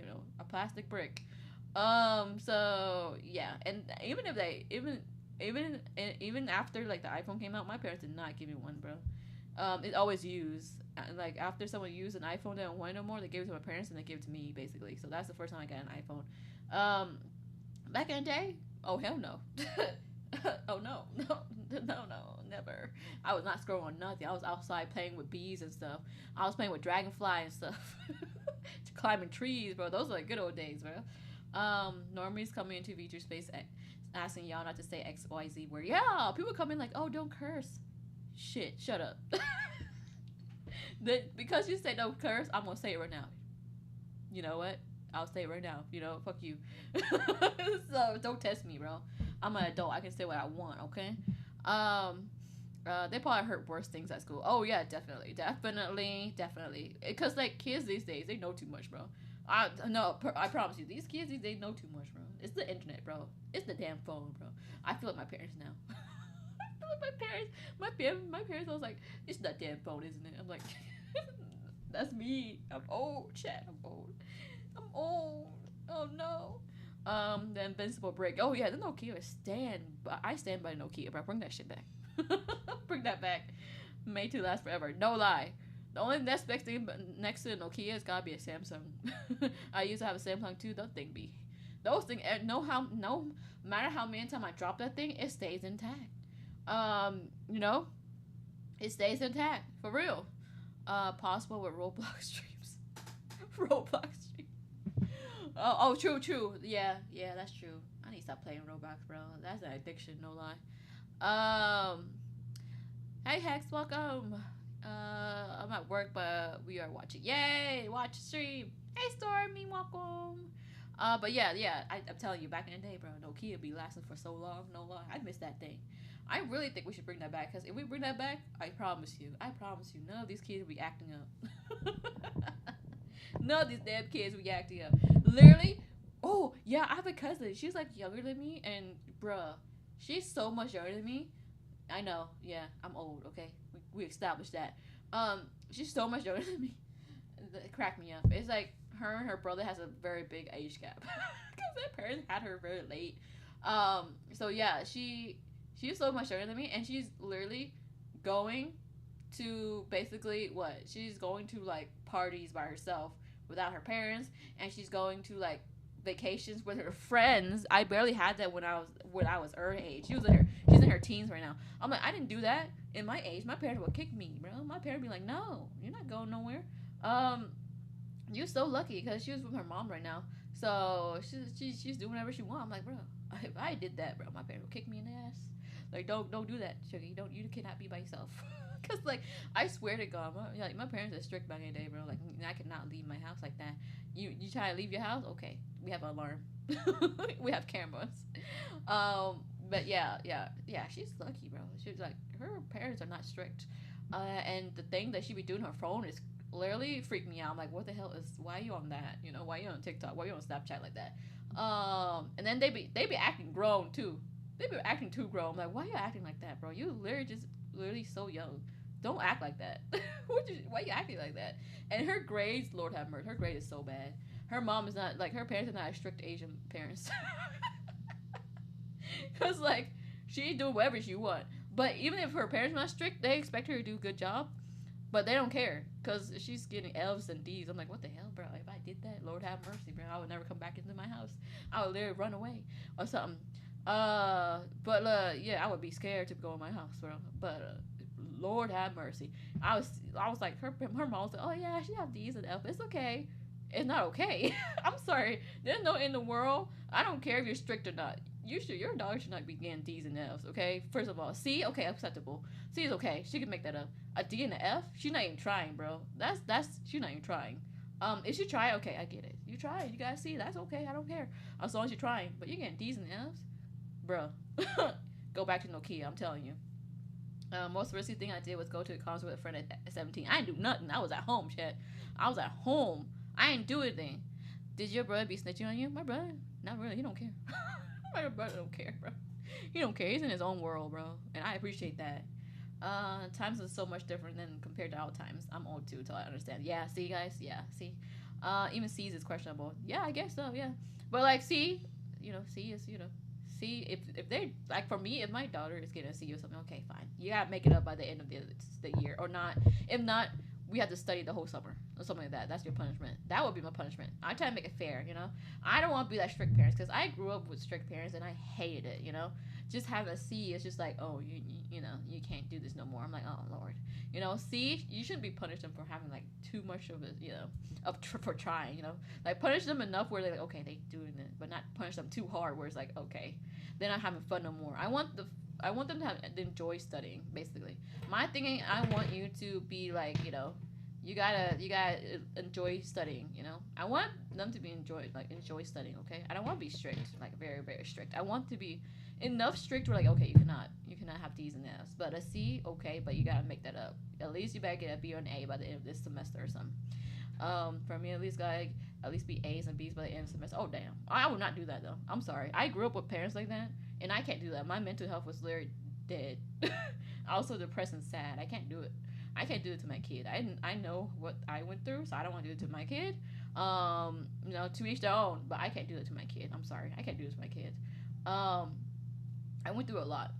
plastic brick. So yeah, and even after like the iPhone came out, my parents did not give me one, bro. It always used. Like after someone used an iPhone, they don't want it no more. They gave it to my parents and they gave it to me, basically. So that's the first time I got an iPhone. Back in the day, oh hell no. Oh no, never. I was not scrolling on nothing. I was outside playing with bees and stuff. I was playing with dragonfly and stuff. Climbing trees, bro. Those are like good old days, bro. Normies coming into VTuber space asking y'all not to say XYZ word. Yeah, people come in like, "Oh, don't curse." Shit, shut up. Because you say don't curse, I'm gonna say it right now. You know what? I'll say it right now. Fuck you. So don't test me, bro. I'm an adult. I can say what I want, okay? They probably heard worse things at school. Oh yeah, definitely. Because like kids these days, they know too much, bro. I promise you, these kids they know too much, bro. It's the internet, bro. It's the damn phone, bro. I feel like my parents now. I feel like my parents. I was like, "It's that damn phone, isn't it?" I'm like, that's me. I'm old, chat. I'm old. Oh no. The invincible break. Oh yeah, the Nokia I stand by Nokia, bro. Bring that shit back. Bring that back. Made to last forever. No lie. The only next best thing next to the Nokia has gotta be a Samsung. I used to have a Samsung too. Those things. No matter how many times I drop that thing, it stays intact. It stays intact for real. Possible with Roblox streams. Roblox streams. True. Yeah, that's true. I need to stop playing Roblox, bro. That's an addiction, no lie. Um, hey Hex, welcome. I'm at work, but we are watching. Yay, watch stream. Hey Stormy, welcome. But I'm telling you, back in the day, bro, Nokia be lasting for so long, no lie. I miss that thing. I really think we should bring that back, because if we bring that back, I promise you, none of these kids will be acting up. None of these damn kids will be acting up. Literally, oh, yeah, I have a cousin. She's like younger than me, and bruh, she's so much younger than me. I know, yeah, I'm old, okay? We established that. She's so much younger than me. It cracked me up. It's like her and her brother has a very big age gap. Because their parents had her very late. So yeah, she's so much younger than me, and she's literally going to basically what? She's going to like parties by herself without her parents, and she's going to like vacations with her friends. I barely had that when I was her age. She's in her teens right now. I'm like, I didn't do that in my age. My parents would kick me, bro. My parents would be like, no, you're not going nowhere. Um, you're so lucky because she was with her mom right now. So she's doing whatever she wants. I'm like, bro, if I did that, bro, my parents would kick me in the ass. Like, don't do that, sugar. You cannot be by yourself. Cause like I swear to God, my parents are strict back in the day, bro. Like I could not leave my house like that. You try to leave your house, okay? We have an alarm. We have cameras. But yeah. She's lucky, bro. She's like her parents are not strict. And the thing that she be doing on her phone is literally freak me out. I'm like, what the hell is? Why are you on that? You know, why are you on TikTok? Why are you on Snapchat like that? And then they be acting grown too. They be acting too grown. I'm like, why are you acting like that, bro? You literally so young. Don't act like that. Why are you acting like that? And her grades, Lord have mercy, her grade is so bad. Her mom is not like her parents are not strict Asian parents. Cause like she do whatever she want. But even if her parents are not strict, they expect her to do a good job. But they don't care because she's getting F's and D's. I'm like, what the hell, bro? If I did that, Lord have mercy, bro. I would never come back into my house. I would literally run away or something. Yeah, I would be scared to go in my house, bro. But Lord have mercy. I was like, her mom was like, oh yeah, she have D's and F. It's okay. It's not okay. I'm sorry. There's no in the world. I don't care if you're strict or not. Your daughter should not be getting D's and F's, okay? First of all, C, okay, acceptable. C is okay. She can make that up. A D and an F, she's not even trying, bro. That's she's not even trying. If she try, okay, I get it. You try, you guys see, that's okay. I don't care. As long as you're trying. But you're getting D's and F's, bro. Go back to Nokia. I'm telling you. Most risky thing I did was go to a concert with a friend at 17. I didn't do nothing. I was at home, shit. I was at home. I didn't do anything. Did your brother be snitching on you? My brother, not really. He don't care. My brother don't care, bro. He don't care. He's in his own world, bro. And I appreciate that. Times is so much different than compared to our times. I'm old too, so I understand. Yeah, see, guys. Yeah, see. Even C's is questionable. Yeah, I guess so. Yeah, but like C, C is C. If they like for me, if my daughter is getting a C or something, okay, fine. You gotta make it up by the end of the year, or not. If not, we have to study the whole summer or something like that. That's your punishment. That would be my punishment. I try to make it fair, I don't want to be that strict parents because I grew up with strict parents and I hated it, Just having a C is just like, oh, you can't do this no more. I'm like, oh Lord, C, you shouldn't be punishing them for having like too much of it, for trying, like punish them enough where they're like, okay, they doing it, but not punish them too hard where it's like, okay, they're not having fun no more. I want them to enjoy studying, basically. My thinking, I want you to be like, you gotta enjoy studying, I want them to be enjoy studying, okay? I don't want to be strict, like very, very strict. I want to be enough strict where like, okay, you cannot have D's and F's, but a C, okay, but you gotta make that up. At least you better get a B or an A by the end of this semester or something. For me, at least be A's and B's by the end of the semester. Oh damn, I would not do that though. I'm sorry. I grew up with parents like that, and I can't do that. My mental health was literally dead. Also depressed and sad. I can't do it. I can't do it to my kid. I know what I went through, so I don't want to do it to my kid. To each their own, but I can't do it to my kid. I'm sorry. I can't do it to my kid. I went through a lot.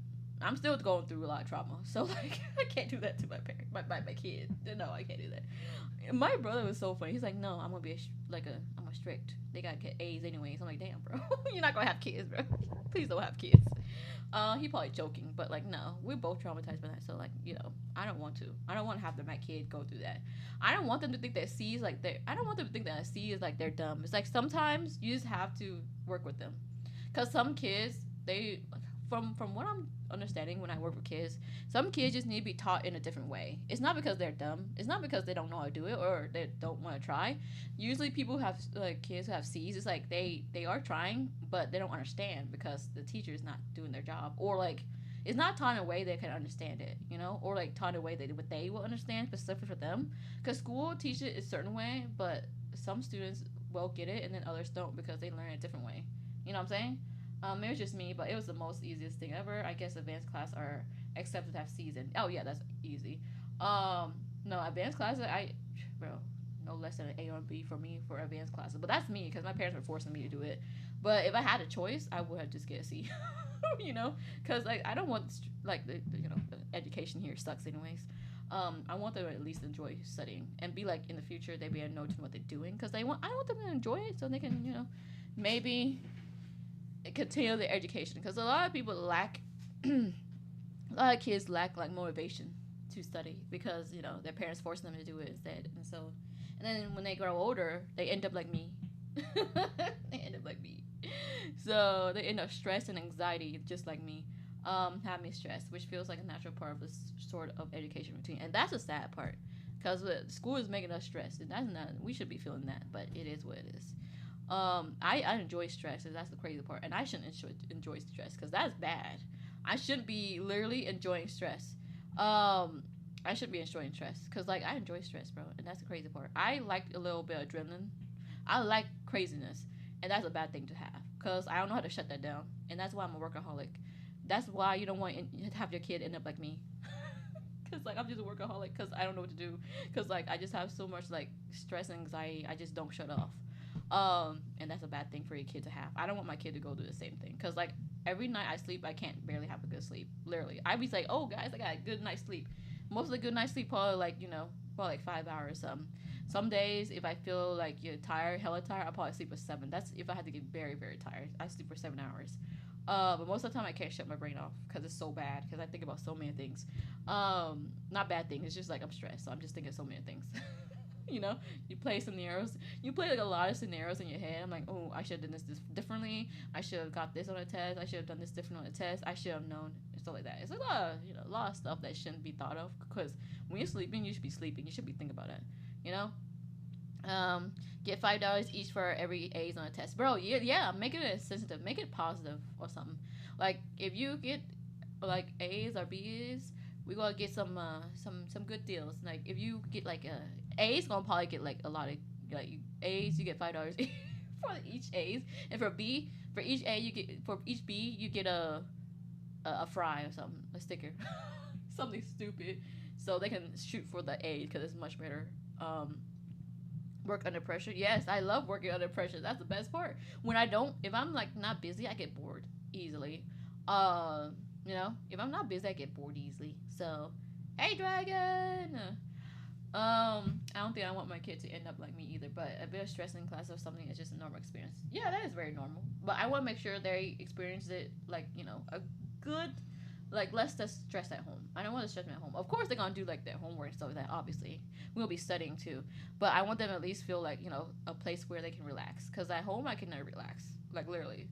I'm still going through a lot of trauma. So like I can't do that to my parent, my kid. No, I can't do that. My brother was so funny. He's like, no, I'm gonna be I'm a strict. They gotta get A's anyways. I'm like, damn, bro, you're not gonna have kids, bro. Please don't have kids. He probably joking, but like, no, we're both traumatized by that. So like, I don't want to. I don't want to have my kid go through that. I don't want them to think that C is like I don't want them to think that C is like they're dumb. It's like sometimes you just have to work with them, cause some kids from what I'm understanding when I work with kids, some kids just need to be taught in a different way. It's not because they're dumb. It's not because they don't know how to do it or they don't want to try. Usually people who have like kids who have C's, it's like they are trying, but they don't understand because the teacher is not doing their job, or like it's not taught in a way they can understand it, or like taught in a way that what they will understand specific for them. Because school teaches it a certain way, but some students will get it and then others don't because they learn it a different way. You know what I'm saying? It was just me, but it was the most easiest thing ever. I guess advanced class are accepted to have C's in. Oh yeah, that's easy. No, advanced classes, bro, no less than an A or a B for me for advanced classes. But that's me because my parents were forcing me to do it. But if I had a choice, I would have just get a C. Because like I don't want like the education here sucks anyways. I want them to at least enjoy studying and be like in the future they be able to know what they're doing because I want them to enjoy it so they can maybe continue their education because a lot of people lack a lot of kids lack like motivation to study because their parents force them to do it instead, and then when they grow older they end up like me. So they end up stressed and anxiety just like me, having stress, which feels like a natural part of this sort of education routine, and that's a sad part because school is making us stressed, and that's not, we should be feeling that, but it is what it is. I enjoy stress, and that's the crazy part. And I shouldn't enjoy stress because that's bad. I shouldn't be literally enjoying stress. I shouldn't be enjoying stress because like I enjoy stress, bro, and that's the crazy part. I like a little bit of adrenaline. I like craziness, and that's a bad thing to have because I don't know how to shut that down, and that's why I'm a workaholic. That's why you don't want to have your kid end up like me. Cause like I'm just a workaholic because I don't know what to do. Cause like I just have so much like stress and anxiety. I just don't shut off. And that's a bad thing for your kid to have. I don't want my kid to go through the same thing. Cause like every night I sleep, I can't barely have a good sleep. Literally, I be like, oh guys, I got a good night's sleep. Most of the good night's sleep probably like probably like 5 hours. Some days if I feel like you're tired, hella tired, I'll probably sleep for 7. That's if I had to get very very tired. I sleep for 7 hours. But most of the time I can't shut my brain off because it's so bad. Because I think about so many things. Not bad things. It's just like I'm stressed, so I'm just thinking of so many things. You play scenarios. You play like a lot of scenarios in your head. I'm like, oh, I should have done this differently. I should have got this on a test. I should have done this different on a test. I should have known stuff like that. It's a lot of stuff that shouldn't be thought of because when you're sleeping, you should be sleeping. You should be thinking about it. Get $5 each for every A's on a test, bro. Yeah, make it sensitive, make it positive or something. Like if you get like A's or B's, we gonna get some good deals. Like if you get like A's, gonna probably get like a lot of like A's. You get $5 for each A's, and for each A you get for each B you get a fry or something, a sticker, something stupid, so they can shoot for the A because it's much better. Work under pressure. Yes, I love working under pressure. That's the best part. If I'm like not busy, I get bored easily. If I'm not busy, I get bored easily. So, hey, dragon. I don't think I want my kid to end up like me either. But a bit of stress in class or something is just a normal experience. Yeah, that is very normal. But I want to make sure they experience it like a good. Like, less stress at home. I don't want to stress them at home. Of course, they're going to do, like, their homework and stuff like that, obviously. We'll be studying, too. But I want them to at least feel, like, a place where they can relax. Because at home, I can never relax. Like, literally.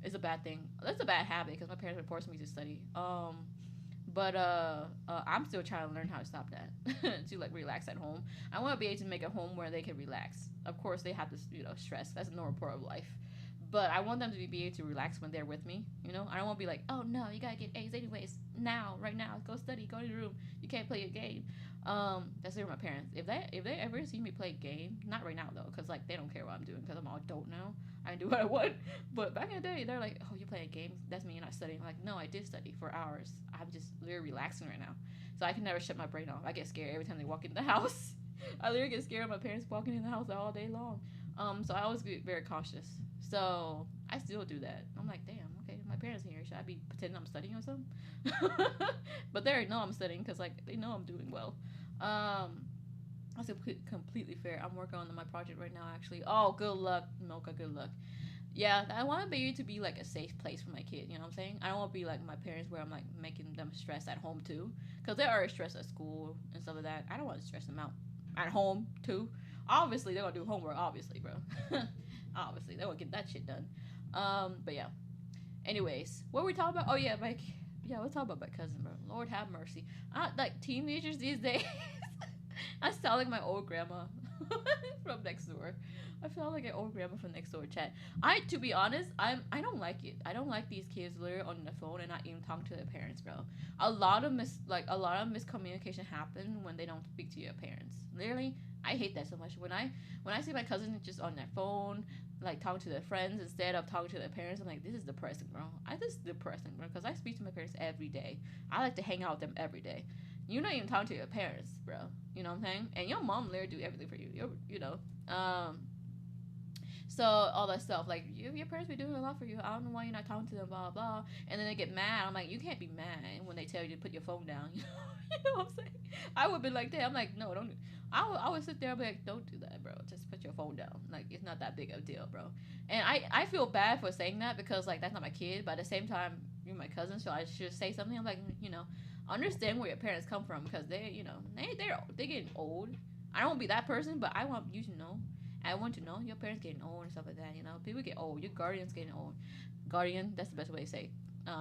It's a bad thing. That's a bad habit because my parents were forcing me to study. But I'm still trying to learn how to stop that. To, like, relax at home. I want to be able to make a home where they can relax. Of course, they have to, stress. That's a normal part of life. But I want them to be able to relax when they're with me. I don't want to be like, oh no, you gotta get A's anyways. Now, right now, go study, go to the room. You can't play a game. That's it with my parents. If they ever see me play a game, not right now though, because like they don't care what I'm doing, because I'm an adult now. I can do what I want. But back in the day, they're like, oh, you play a game? That's mean you're not studying. I'm like, no, I did study for hours. I'm just literally relaxing right now, so I can never shut my brain off. I get scared every time they walk in the house. I literally get scared of my parents walking in the house all day long. So I always get very cautious. So I still do that. I'm like, damn, okay, my parents here. Should I be pretending I'm studying or something? But they already know I'm studying because like they know I'm doing well. That's completely fair. I'm working on my project right now, actually. Oh, good luck, Mocha. Good luck. Yeah, I want Baby to be like a safe place for my kid. You know what I'm saying? I don't want to be like my parents where I'm like making them stressed at home too, because they are stressed at school and stuff like that. I don't want to stress them out at home too. Obviously, they're gonna do homework. Obviously, bro. Obviously, they're gonna get that shit done. But yeah. Anyways, what were we talking about? Oh yeah, like yeah, we'll talk about my cousin, bro. Lord have mercy. Like teenagers these days. I sound like my old grandma from next door. I feel like an old grandma from next door chat. To be honest, I don't like it. I don't like these kids literally on the phone and not even talking to their parents, bro. A lot of miscommunication happen when they don't speak to your parents. Literally, I hate that so much. When I see my cousin just on their phone, like talking to their friends instead of talking to their parents, I'm like, this is depressing, bro. This is depressing, bro, because I speak to my parents every day. I like to hang out with them every day. You're not even talking to your parents, bro. You know what I'm saying? And your mom literally do everything for you. You know. So all that stuff, like your parents be doing a lot for you. I don't know why you're not talking to them, blah blah. And then they get mad. I'm like, you can't be mad when they tell you to put your phone down. You know what I'm saying? I would be like that. I'm like, no, don't. I would sit there and be like, don't do that, bro. Just put your phone down. Like, it's not that big of a deal, bro. And I feel bad for saying that because like that's not my kid, but at the same time, you're my cousin, so I should say something. I'm like, understand where your parents come from because they're getting old. I don't want to be that person, but I want you to know. I want to know your parents getting old and stuff like that. People get old. Your guardian's getting old. Guardian, that's the best way to say.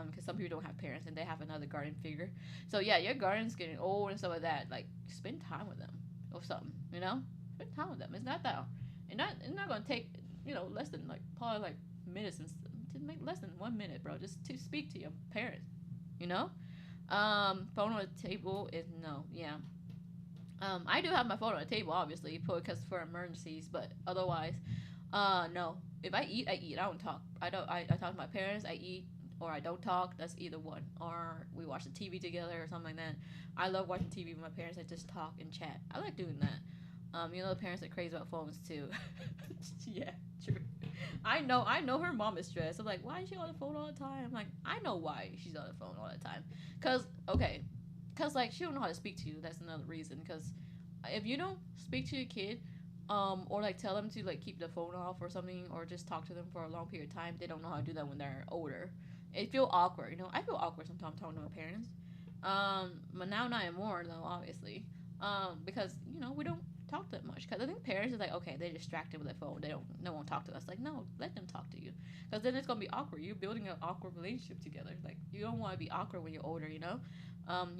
Because some people don't have parents and they have another guardian figure. So yeah, your guardian's getting old and stuff like that. Like spend time with them or something. Spend time with them. It's not that. It's not gonna take less than probably minutes and to make less than 1 minute, bro. Just to speak to your parents. Phone on the table is no. Yeah. I do have my phone on the table, obviously, because for emergencies, but otherwise, no. If I eat, I eat. I don't talk. I talk to my parents. I eat, or I don't talk. That's either one. Or we watch the TV together, or something like that. I love watching TV with my parents. I just talk and chat. I like doing that. The parents are crazy about phones too. Yeah, true. I know her mom is stressed. I'm like, why is she on the phone all the time? I'm like, I know why she's on the phone all the time. Cause she don't know how to speak to you. That's another reason. Cause if you don't speak to your kid, or tell them to keep the phone off or something, or just talk to them for a long period of time, they don't know how to do that when they're older. It feel awkward. I feel awkward sometimes talking to my parents. But now not anymore though, obviously. Because we don't talk that much. Because I think parents is like, okay, they're distracted with their phone. They won't talk to us. Like, no, let them talk to you. Because then it's gonna be awkward. You're building an awkward relationship together. Like, you don't want to be awkward when you're older. You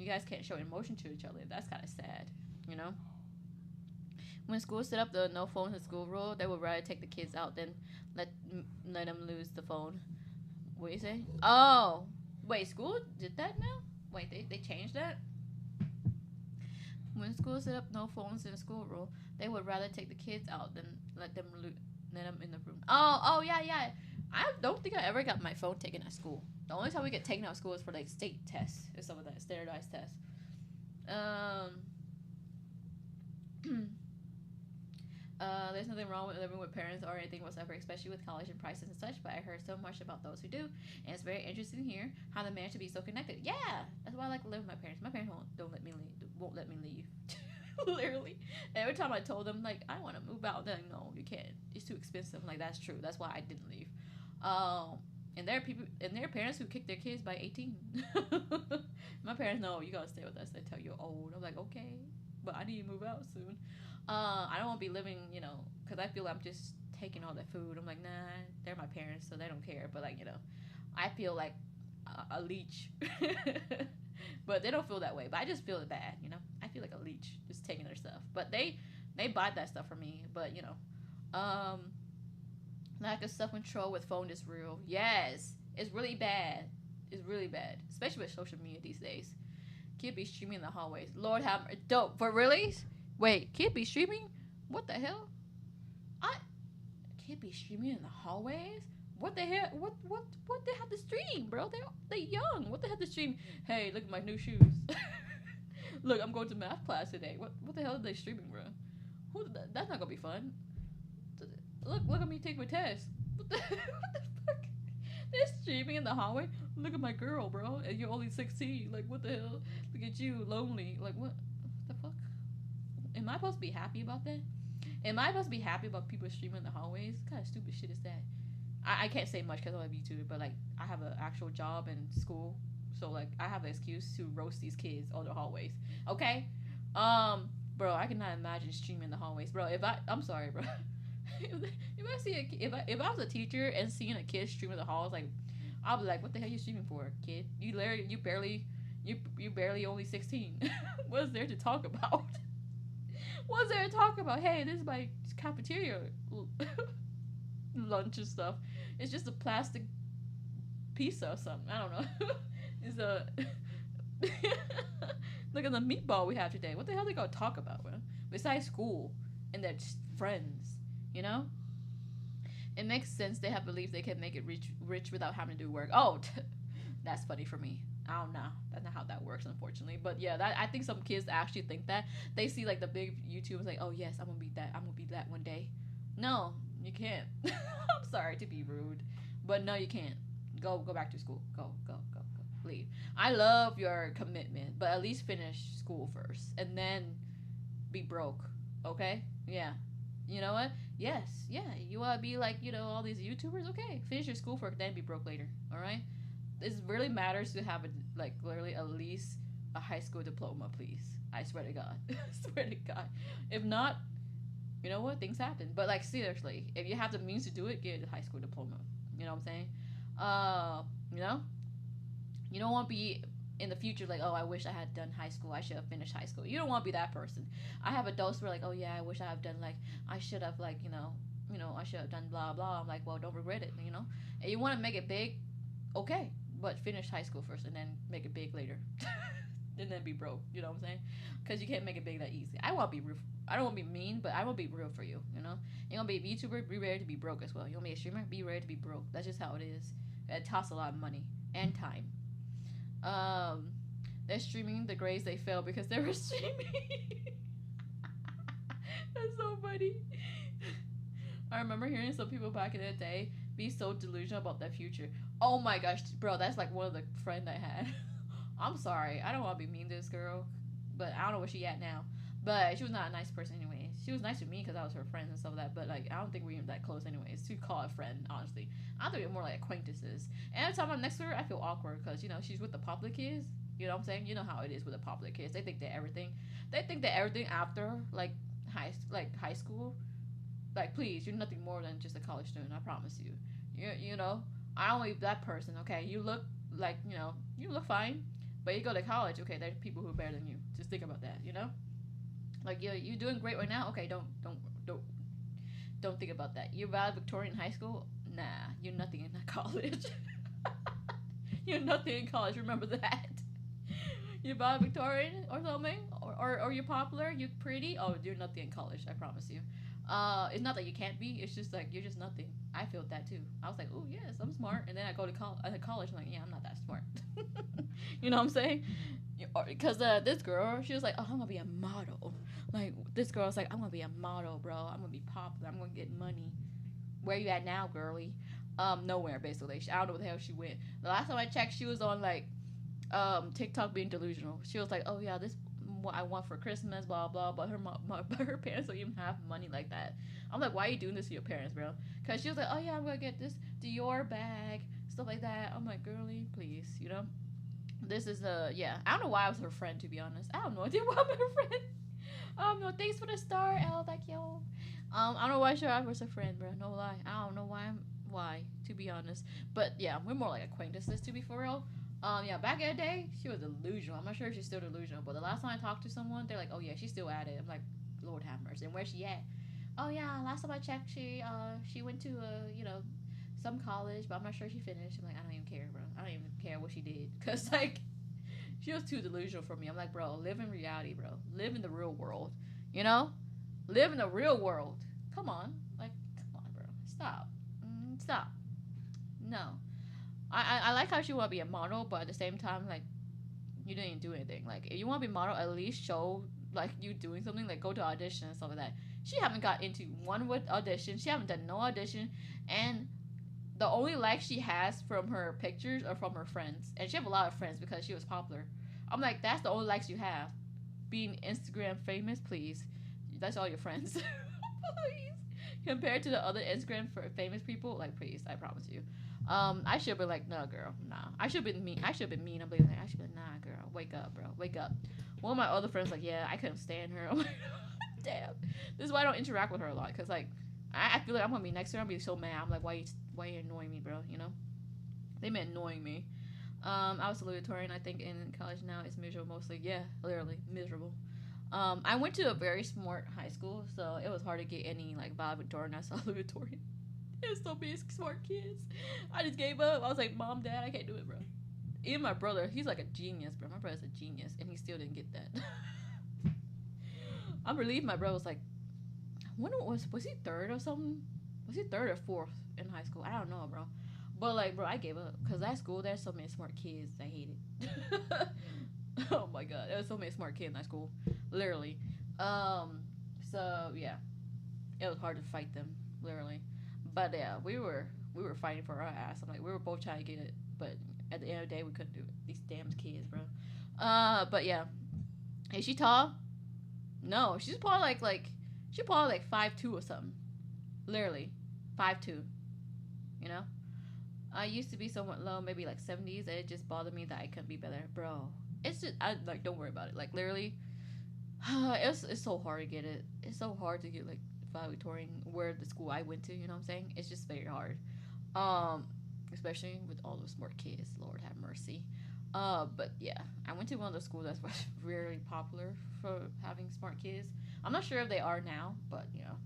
guys can't show emotion to each other. That's kind of sad. When schools set up the no phones in school rule, they would rather take the kids out than let them lose the phone. What do you say? Oh, wait, school did that now? Wait, they changed that? When schools set up no phones in the school rule, they would rather take the kids out than let them in the room. Oh, yeah. I don't think I ever got my phone taken at school. The only time we get taken out of school is for state tests and some of that standardized tests. There's nothing wrong with living with parents or anything whatsoever, especially with college and prices and such, but I heard so much about those who do, and it's very interesting to hear how they manage to be so connected. Yeah, that's why I like to live with my parents. My parents won't let me leave. Literally. Every time I told them, I want to move out, they're like, no, you can't. It's too expensive. That's true. That's why I didn't leave. And there are people, and there are parents who kick their kids by 18. My parents, no, you gotta stay with us until you're old. I'm like, okay, but I need to move out soon. I don't want to be living, because I feel I'm just taking all their food. I'm like, nah, they're my parents, so they don't care. But I feel like a leech. But they don't feel that way. But I just feel it bad, I feel like a leech just taking their stuff. But they buy that stuff for me. But lack of self-control with phone is real. Yes, it's really bad. It's really bad, especially with social media these days. Kid be streaming in the hallways. Lord have mercy. Dope. For really? Wait, kid be streaming? What the hell? Kid be streaming in the hallways? What the hell? What they have to stream, bro? They young. What they have to stream? Hey, look at my new shoes. Look, I'm going to math class today. What the hell are they streaming, bro? That's not gonna be fun. Look at me take my test. What the fuck? They're streaming in the hallway. Look at my girl, bro, and you're only 16. Like, what the hell? Look at you, lonely. Like, what the fuck? Am I supposed to be happy about that? Am I supposed to be happy about people streaming in the hallways? What kind of stupid shit is that? I can't say much because I have YouTube, but like I have an actual job in school, so like I have an excuse to roast these kids on the hallways. Okay, bro, I cannot imagine streaming in the hallways, bro. I'm sorry, bro. If I see if I was a teacher and seeing a kid streaming in the halls, like I'll be like, what the hell are you streaming for, kid? You barely only 16. What's there to talk about? What's there to talk about? Hey, this is my cafeteria lunch and stuff. It's just a plastic pizza or something. I don't know. It's a look at the meatball we have today. What the hell are they gonna talk about, bro? Besides school and their friends, you know? It makes sense. They have belief they can make it rich without having to do work. Oh, that's funny for me. I don't know. That's not how that works, unfortunately. But yeah, I think some kids actually think that. They see like the big YouTubers like, oh yes, I'm gonna be that. I'm gonna be that one day. No, you can't. I'm sorry to be rude, but no, you can't. Go back to school. Go. Leave. I love your commitment, but at least finish school first, and then be broke. Okay? Yeah. You know what? Yes. Yeah. You wanna be like all these YouTubers? Okay. Finish your school first, then be broke later. All right. It really matters to have literally at least a high school diploma, please. I swear to God. I swear to God. If not, you know what? Things happen. But like seriously, if you have the means to do it, get a high school diploma. You know what I'm saying? You know? You don't want to be in the future like, oh, I wish I had done high school. I should have finished high school. You don't want to be that person. I have adults who are like, oh yeah, I wish I have done I should have I should have done blah blah. I'm like, well, don't regret it. And you want to make it big, okay. But finish high school first and then make it big later. And then be broke. You know what I'm saying? Because you can't make it big that easy. I don't want to be mean, but I want to be real for you. You want to be a VTuber, be ready to be broke as well. You want to be a streamer, be ready to be broke. That's just how it is. It costs a lot of money and time. They're streaming the grades they failed because they were streaming. That's so funny. I remember hearing some people back in the day be so delusional about their future. Oh my gosh, bro, that's like one of the friends I had. I'm sorry, I don't want to be mean to this girl, but I don't know where she at now. But she was not a nice person anyway. She was nice to me because I was her friend and stuff like that. But like, I don't think we were that close anyways to call a friend. Honestly, I think we were more like acquaintances. And every time I'm next to her, I feel awkward because she's with the popular kids. You know what I'm saying? You know how it is with the popular kids. They think that everything after like high school. Like, please, you're nothing more than just a college student. I promise you. You know, I don't want to be that person. Okay, you look like you look fine, but you go to college. Okay, there's people who are better than you. Just think about that. Like you're doing great right now. Okay, don't think about that. You're valedictorian in high school. Nah, you're nothing in college. You're nothing in college. Remember that. You're valedictorian or something, or you're popular. You're pretty. Oh, you're nothing in college. I promise you. It's not that you can't be. It's just like you're just nothing. I felt that too. I was like, oh yes, I'm smart, and then I go to college. I'm like, yeah, I'm not that smart. You know what I'm saying? Because this girl, she was like, oh, I'm gonna be a model. Like this girl was like, I'm gonna be a model, bro. I'm gonna be popular. I'm gonna get money. Where you at now, girly? Nowhere basically. I don't know where the hell she went. The last time I checked, she was on like TikTok being delusional. She was like, oh yeah, this what I want for Christmas, blah blah. But her parents don't even have money like that. I'm like, why are you doing this to your parents, bro? Because she was like, oh yeah, I'm gonna get this Dior bag, stuff like that. I'm like, girly, please, This is yeah. I don't know why I was her friend, to be honest. I don't know. I didn't want her friend. No, thanks for the star, L. Like yo. I don't know why I was her friend, bro. No lie. I don't know why, to be honest. But yeah, we're more like acquaintances, to be for real. Yeah, back in the day, she was delusional. I'm not sure if she's still delusional, but the last time I talked to someone, they're like, oh yeah, she's still at it. I'm like, Lord have mercy. And where's she at? Oh yeah, last time I checked, she went to some college, but I'm not sure she finished. I'm like, I don't even care, bro. I don't even care what she did, cause like, she was too delusional for me. I'm like, bro, live in reality, bro. Live in the real world, Live in the real world. Come on, bro. Stop. No. I like how she want to be a model, but at the same time, like, you didn't do anything. Like, if you want to be a model, at least show, like, you doing something. Like, go to audition and stuff like that. She haven't got into one with audition. She haven't done no audition. And The only likes she has from her pictures are from her friends, and she have a lot of friends because she was popular. I'm like, that's the only likes you have. Being Instagram famous, please. That's all your friends. Please. Compared to the other Instagram famous people, like, please, I promise you. I should be like, no, girl, nah. I should be mean. I should be mean. I should be like, nah, girl, wake up, bro, wake up. One of my other friends like, yeah, I couldn't stand her. I'm like, damn. This is why I don't interact with her a lot, cause like, I feel like I'm gonna be next to her. I'm gonna be so mad. I'm like, why you annoying me, bro? You know, they meant annoying me. I was salutatorian. I think in college now it's miserable mostly. Yeah, literally miserable. I went to a very smart high school, so it was hard to get any like valedictorian or salutatorian. It was so many smart kids. I just gave up. I was like, Mom, Dad, I can't do it, bro. Even my brother, he's like a genius, bro. My brother's a genius, and he still didn't get that. I'm relieved my brother was like, when was he third or something? Was he third or fourth in high school? I don't know, bro. But like, bro, I gave up because that school there's so many smart kids. I hate it. Oh my god, there was so many smart kids in that school, literally. So yeah, it was hard to fight them, literally. But yeah, we were fighting for our ass. I'm like, we were both trying to get it, but at the end of the day, we couldn't do it. These damn kids, bro. But yeah, is she tall? No, she's probably she's probably like 5'2" or something. Literally, 5'2". You know. I used to be somewhat low, maybe like 70s, and it just bothered me that I couldn't be better, bro. It's just I like don't worry about it. Like literally, it's so hard to get it. It's so hard to get like valedictorian where the school I went to. You know what I'm saying? It's just very hard. Um, Especially with all those smart kids. Lord have mercy. But yeah, I went to one of the schools that's really popular for having smart kids. I'm not sure if they are now, but you know.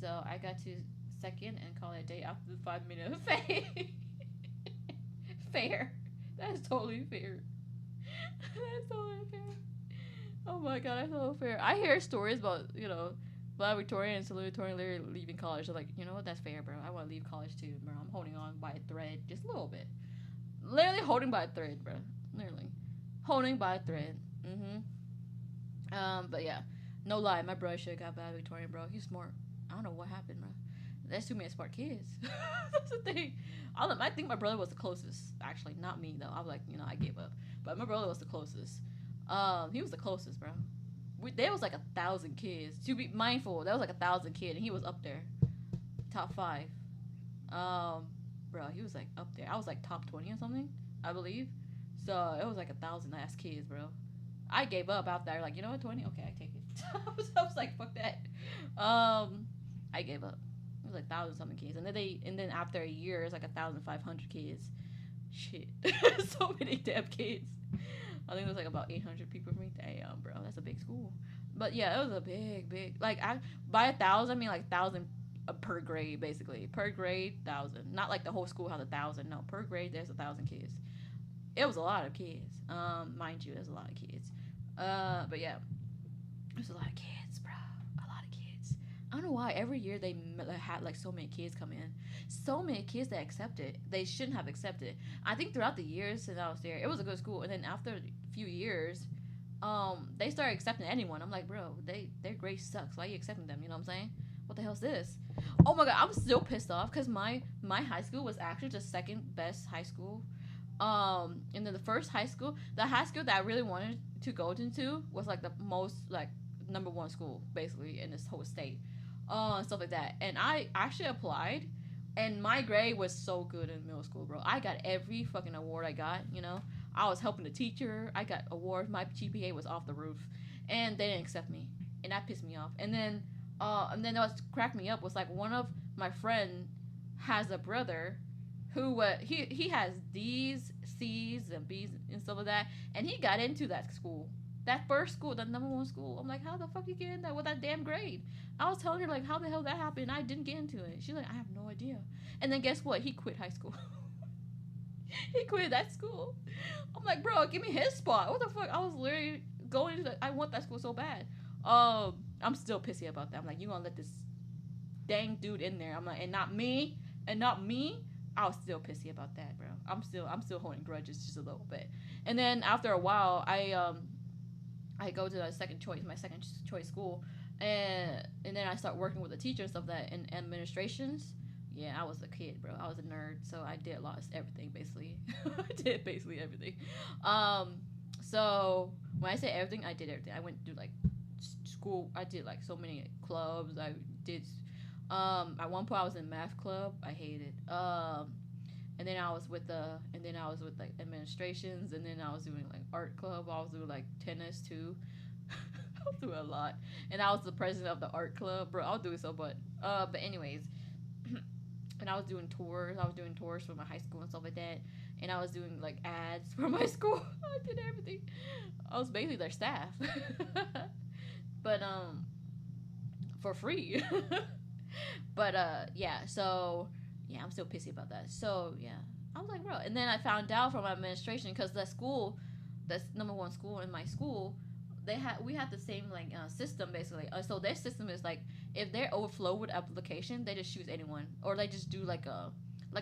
So I got to second and call it a day after the 5 minute fair. That is totally fair. That's totally fair. Oh my god, that's so fair. I hear stories about, valedictorian and salutatorian literally leaving college. They're like, you know what, that's fair, bro. I want to leave college too, bro. I'm holding on by a thread, just a little bit. Literally holding by a thread, bro. Literally. Holding by a thread. But yeah. No lie, my brother should have got valedictorian, bro. He's smart. I don't know what happened, bro. There's too many smart kids. That's the thing. I think my brother was the closest. Actually, not me though. I was like, I gave up. But my brother was the closest. He was the closest, bro. There was like 1,000 kids. To be mindful, there was like 1,000 kids, and he was up there, top 5. Bro, he was like up there. I was like top 20 or something, I believe. So it was like 1,000 ass kids, bro. I gave up after. Like, you know what, 20? Okay, I take it. I was like, fuck that. I gave up. It was like 1,000 something kids, and then after a year, it's like 1,500 kids. Shit, so many damn kids. I think it was like about 800 people for me. Damn, bro, that's a big school. But yeah, it was a big. Like by 1,000, I mean like 1,000 per grade, basically. Per grade, 1,000. Not like the whole school has 1,000. No, per grade there's 1,000 kids. It was a lot of kids. Mind you, there's a lot of kids. But yeah, there's a lot of kids, bro. A lot of kids. I don't know why every year they had like so many kids come in. So many kids that accepted. They shouldn't have accepted. I think throughout the years since I was there, it was a good school. And then after a few years, they started accepting anyone. I'm like, bro, their grade sucks. Why are you accepting them? You know what I'm saying? What the hell's this? Oh my god, I'm still pissed off because my high school was actually the second best high school. And then the first high school, the high school that I really wanted to go into was like the most like number 1 school basically in this whole state, and stuff like that. And I actually applied, and my grade was so good in middle school, bro. I got every fucking award I got. I was helping the teacher. I got awards. My GPA was off the roof, and they didn't accept me, and that pissed me off. And then what cracked me up was like one of my friend has a brother who he has D's, C's, and B's and stuff like that, and he got into that school, that first school, the number 1 school. I'm like, how the fuck you get in that with that damn grade? I was telling her like, how the hell that happened? I didn't get into it. She's like, I have no idea. And then guess what? He quit high school. He quit that school. I'm like, bro, give me his spot. What the fuck? I was literally going into I want that school so bad. I'm still pissy about that. I'm like, you gonna let this dang dude in there? I'm like, and not me. I was still pissy about that, bro. I'm still holding grudges just a little bit. And then after a while, I go to my second choice school, and then I start working with the teacher and stuff like that in administrations. Yeah, I was a kid, bro. I was a nerd, so I did lost everything basically. I did basically everything. Um, so when I say everything, I did everything. I went to like school. I did like so many clubs. I did. At one point I was in math club. I hated. And then I was with like administrations, and then I was doing like art club. I was doing like tennis too. I was doing a lot, and I was the president of the art club, bro. I was doing so much. But anyways, and I was doing tours. I was doing tours for my high school and stuff like that. And I was doing like ads for my school. I did everything. I was basically their staff, but for free. But yeah. So yeah, I'm still pissy about that. So yeah, I was like, bro. And then I found out from my administration because that school, that's number one school in my school. We had the same like system basically. So their system is like if they're overflow with application, they just choose anyone, or they just do like a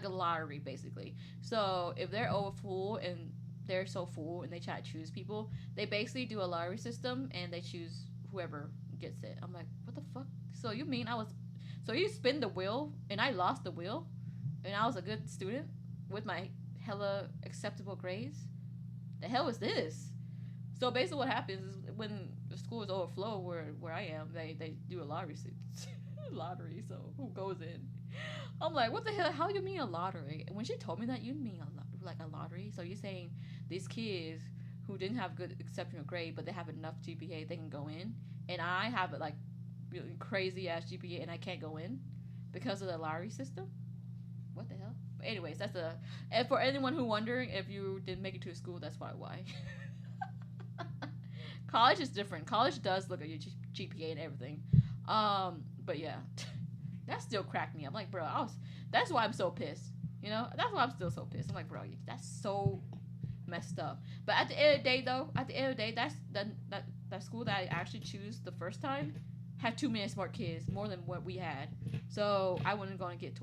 lottery basically. So if they're over full and they're so full and they try to choose people, they basically do a lottery system and they choose whoever gets it. I'm like, what the fuck? So you mean so you spin the wheel and I lost the wheel, and I was a good student with my hella acceptable grades? The hell is this? So basically, what happens is when the school is overflow, where I am, they do a lottery, lottery. So who goes in? I'm like, what the hell? How you mean a lottery? And when she told me that, you mean like a lottery? So you're saying these kids who didn't have good exceptional grade, but they have enough GPA, they can go in, and I have like really crazy ass GPA, and I can't go in because of the lottery system? What the hell? But anyways, and for anyone who wondering if you didn't make it to a school, that's why. College is different. College does look at your GPA and everything. But yeah, that still cracked me. I'm like, bro, that's why I'm so pissed. You know, that's why I'm still so pissed. I'm like, bro, that's so messed up. But at the end of the day, that's that school that I actually choose the first time had too many smart kids, more than what we had. So I wasn't going to get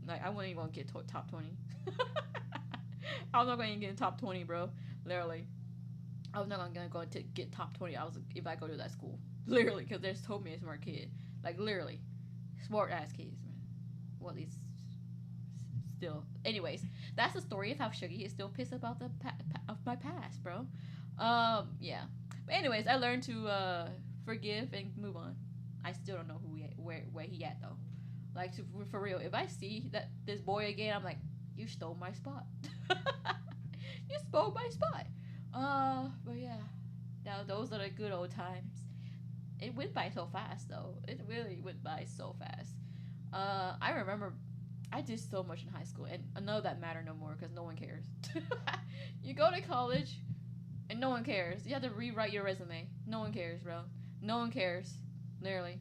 I wasn't even going to get top 20. I was not going to get in top 20, bro. Literally. I was not going to get top 20. If I go to that school. Literally, because there's so many smart kids. Like, literally. Smart ass kids, man. Well, at least still. Anyways, that's the story of how Shuggy is still pissed about of my past, bro. Yeah. But anyways, I learned to forgive and move on. I still don't know where he at though. Like, for real, if I see this boy again, I'm like, you stole my spot. You stole my spot. But yeah, now those are the good old times. It went by so fast though. It really went by so fast. I remember I did so much in high school, and I know that matter no more because no one cares. You go to college, and no one cares. You have to rewrite your resume. No one cares, bro. No one cares. Literally,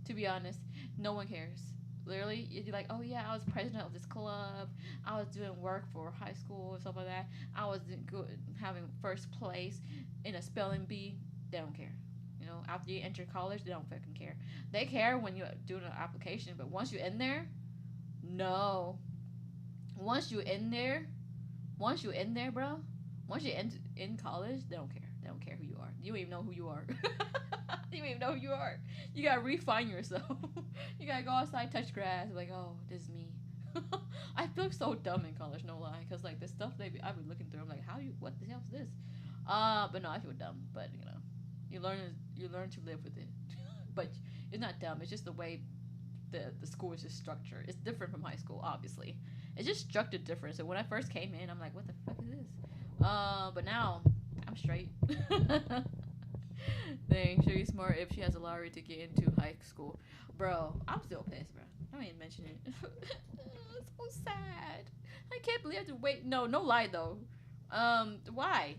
to be honest, no one cares. Literally, you're like, oh yeah, I was president of this club. I was doing work for high school and stuff like that. I was good, having first place in a spelling bee. They don't care. You know, after you enter college, they don't fucking care. They care when you're doing an application, but once you're in there, no. Once you're in there, bro. Once you're in college, they don't care. They don't care who you are. You don't even know who you are. You don't even know who you are. You gotta refine yourself. You gotta go outside, touch grass. Like, oh, this is me. I feel so dumb in college, no lie, because like the stuff I've been looking through, I'm like, what the hell is this? But no, I feel dumb. But you know, you learn to live with it. But it's not dumb. It's just the way the school is just structured. It's different from high school, obviously. It's just structured different. So when I first came in, I'm like, what the fuck is this? But now I'm straight. Dang, she's smart if she has a lottery to get into high school. Bro, I'm still pissed, bro. Don't even mention it. It's so sad. I can't believe I have to wait. No lie though. Why?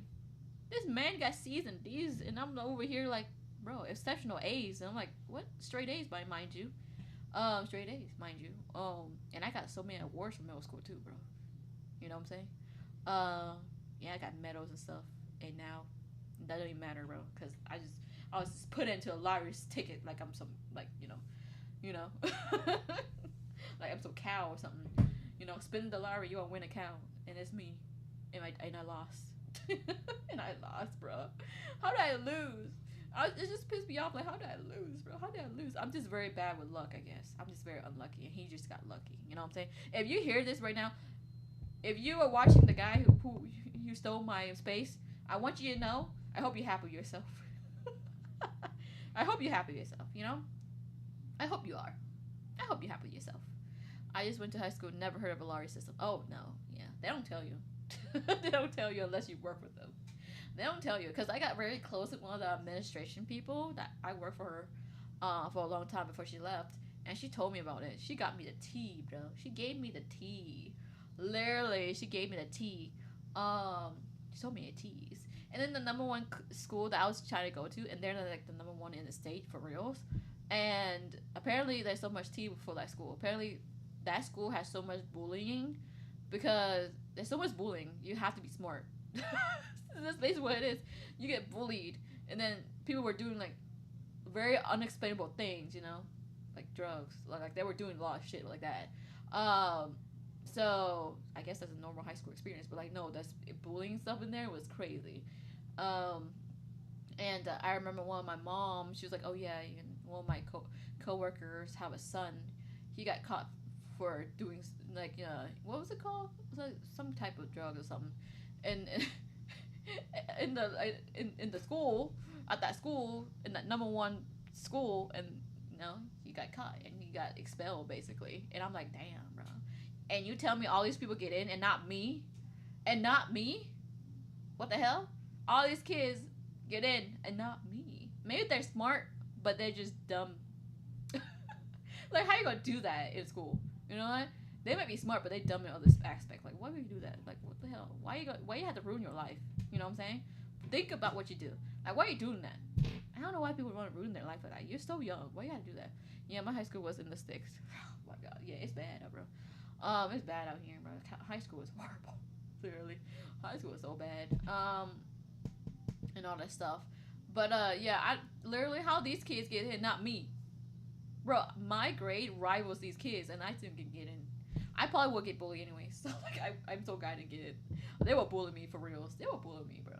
This man got C's and D's, and I'm over here like, bro, exceptional A's, and I'm like, what? Straight A's, mind you. Straight A's, mind you. And I got so many awards from middle school too, bro. You know what I'm saying? Yeah, I got medals and stuff, and now that don't even matter, bro, because I was just put into a lottery ticket like I'm some, like, you know, like I'm some cow or something. You know, spin the lottery, you gonna win a cow, and it's me, and I lost. And I lost, bro. How did I lose? It just pissed me off. Like, how did I lose, bro? How did I lose? I'm just very bad with luck, I guess. I'm just very unlucky, and he just got lucky. You know what I'm saying? If you hear this right now, if you are watching the guy who stole my space, I want you to know. I hope you're happy with yourself. I hope you're happy with yourself. You know. I hope you are. I hope you're happy with yourself. I just went to high school, never heard of a lottery system. Oh no, yeah, they don't tell you. They don't tell you unless you work with them. They don't tell you because I got very close with one of the administration people that I worked for her for a long time before she left, and she told me about it. She got me the tea, bro. She gave me the tea. Literally, she gave me the tea. She told me the teas. And then the number one school that I was trying to go to, and they're like the number one in the state for reals. And apparently, there's so much tea for that school. Apparently, that school has so much bullying because there's so much bullying. You have to be smart. That's basically what it is. You get bullied, and then people were doing like very unexplainable things, you know, like drugs. Like they were doing a lot of shit like that. So I guess that's a normal high school experience, but like no, that's bullying stuff in there was crazy. And I remember one of my mom, she was like, "Oh yeah," and one of my coworkers have a son. He got caught for doing like what was it called? It was like some type of drug or something, and in the school at that school in that number one school, and he got caught and he got expelled basically. And I'm like, damn, bro. And you tell me all these people get in and not me, What the hell? All these kids get in and not me. Maybe they're smart, but they're just dumb. Like, how you gonna do that in school? You know what? They might be smart, but they dumb in other aspects. Like, why would you do that? Like, what the hell? Why you have to ruin your life? You know what I'm saying? Think about what you do. Like, why are you doing that? I don't know why people want to ruin their life like that. You're so young. Why you gotta do that? Yeah, my high school was in the sticks. Oh my god. Yeah, it's bad, bro. It's bad out here, bro. High school is horrible. Literally, high school is so bad. And all that stuff. But yeah, I literally how these kids get in, not me. Bro, my grade rivals these kids, and I didn't get in. I probably would get bullied anyway. So like, I'm so glad I didn't get it. They will bully me for reals. They will bully me, bro.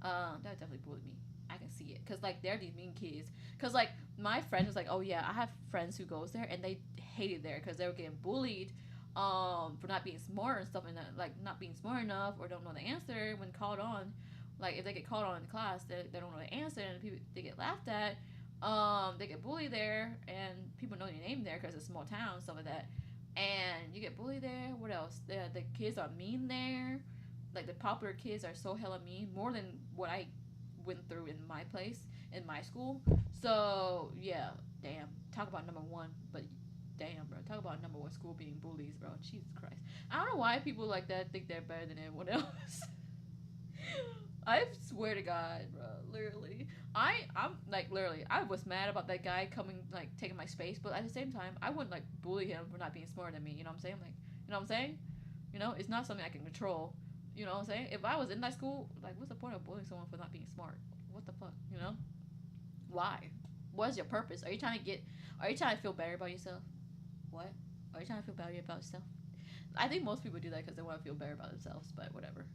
That definitely bullied me. I can see it, cause like they're these mean kids. Cause like my friend was like, oh yeah, I have friends who goes there, and they hated there, cause they were getting bullied, for not being smart and stuff, and that, like not being smart enough or don't know the answer when called on. Like if they get called on in class, they don't know the answer, and people they get laughed at. They get bullied there, and people know your name there because it's a small town, stuff like that. And you get bullied there. What else? The kids are mean there. Like the popular kids are so hella mean, more than what I went through in my place, in my school. So yeah, damn. Talk about number one, but damn, bro. Talk about number one school being bullies, bro. Jesus Christ. I don't know why people like that think they're better than everyone else. I swear to God, bro. Literally, I'm like literally. I was mad about that guy coming, like taking my space, but at the same time, I wouldn't like bully him for not being smarter than me. You know what I'm saying? Like, you know what I'm saying? You know, it's not something I can control. You know what I'm saying? If I was in that school, like, what's the point of bullying someone for not being smart? What the fuck? You know? Why? What's your purpose? Are you trying to feel better about yourself? What? Are you trying to feel better about yourself? I think most people do that because they want to feel better about themselves, but whatever.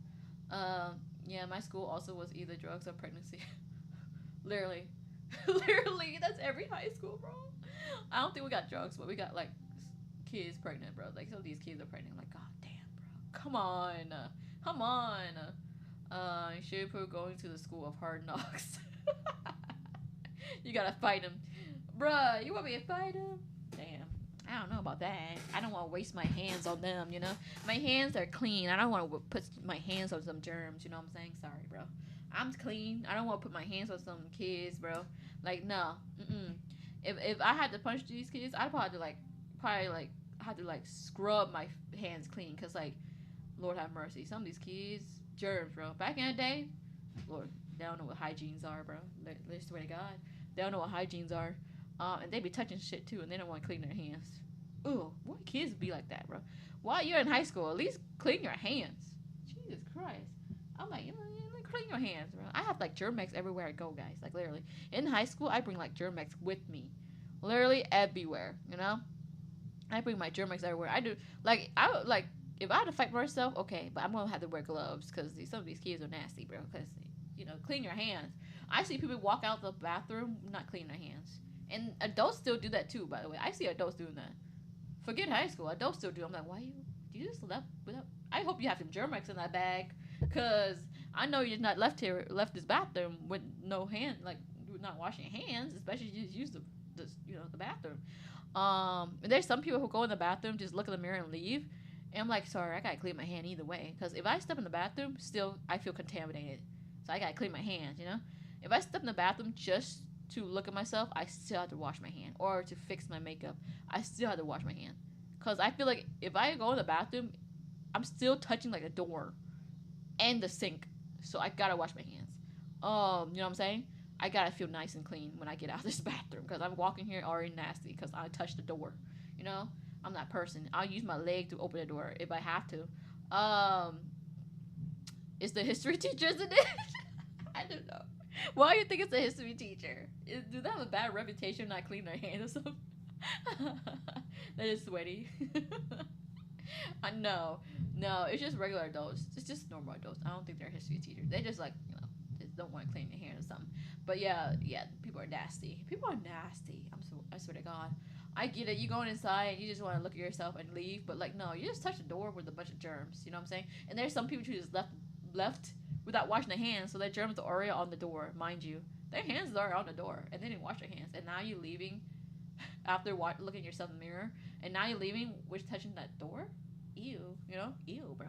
Yeah, my school also was either drugs or pregnancy. Literally. Literally, that's every high school, bro. I don't think we got drugs, but we got, like, kids pregnant, bro. Like, some of these kids are pregnant. I'm like, god damn, bro. Come on. Come on. You should put going to the school of hard knocks. You gotta fight him. Bruh, you want me to fight him? Damn. I don't know about that. I don't want to waste my hands on them, you know? My hands are clean. I don't want to put my hands on some germs, you know what I'm saying? Sorry, bro. I'm clean. I don't want to put my hands on some kids, bro. Like, no. If I had to punch these kids, I'd probably have to scrub my hands clean, because, like, Lord have mercy. Some of these kids, germs, bro. Back in the day, Lord, they don't know what hygienes are, bro. They swear to God. They don't know what hygienes are. And they be touching shit too, and they don't want to clean their hands. Ooh, why kids be like that, bro? While you're in high school, at least clean your hands. Jesus Christ. I'm like, clean your hands, bro. I have like Germex everywhere I go, guys. Like literally, in high school, I bring like Germex with me, literally everywhere. You know, I bring my Germex everywhere. I do like if I had to fight myself, okay, but I'm gonna have to wear gloves because some of these kids are nasty, bro. Because clean your hands. I see people walk out the bathroom not cleaning their hands, and adults still do that too. By the way, I see adults doing that. Forget high school, adults still do. I'm like, why you just left without? I hope you have some Germex in that bag, cause I know you're not left this bathroom with no hand, like not washing your hands, especially if you just use the bathroom. And there's some people who go in the bathroom, just look in the mirror and leave. And I'm like, sorry, I gotta clean my hand either way. Because if I step in the bathroom, still I feel contaminated. So I gotta clean my hands, you know? If I step in the bathroom just to look at myself, I still have to wash my hand. Or to fix my makeup, I still have to wash my hand. Because I feel like if I go in the bathroom, I'm still touching like a door and the sink. So I gotta wash my hands. You know what I'm saying? I gotta feel nice and clean when I get out of this bathroom. Because I'm walking here already nasty because I touched the door, you know? I'm that person. I'll use my leg to open the door if I have to. Is the history teacher, isn't it? I don't know. Why do you think it's a history teacher? Do they have a bad reputation not cleaning their hands or something? That is sweaty. No, it's just regular adults. It's just normal adults. I don't think they're history teachers. They just like, just don't want to clean their hands or something. But yeah, people are nasty. People are nasty. I swear to God. I get it. You going inside and you just want to look at yourself and leave, but like no, you just touch the door with a bunch of germs. You know what I'm saying? And there's some people who just left without washing their hands, so their germs are already on the door. Mind you, their hands are on the door, and they didn't wash their hands. And now you're leaving after looking at yourself in the mirror, and now you're leaving with touching that door. Ew, ew, bro.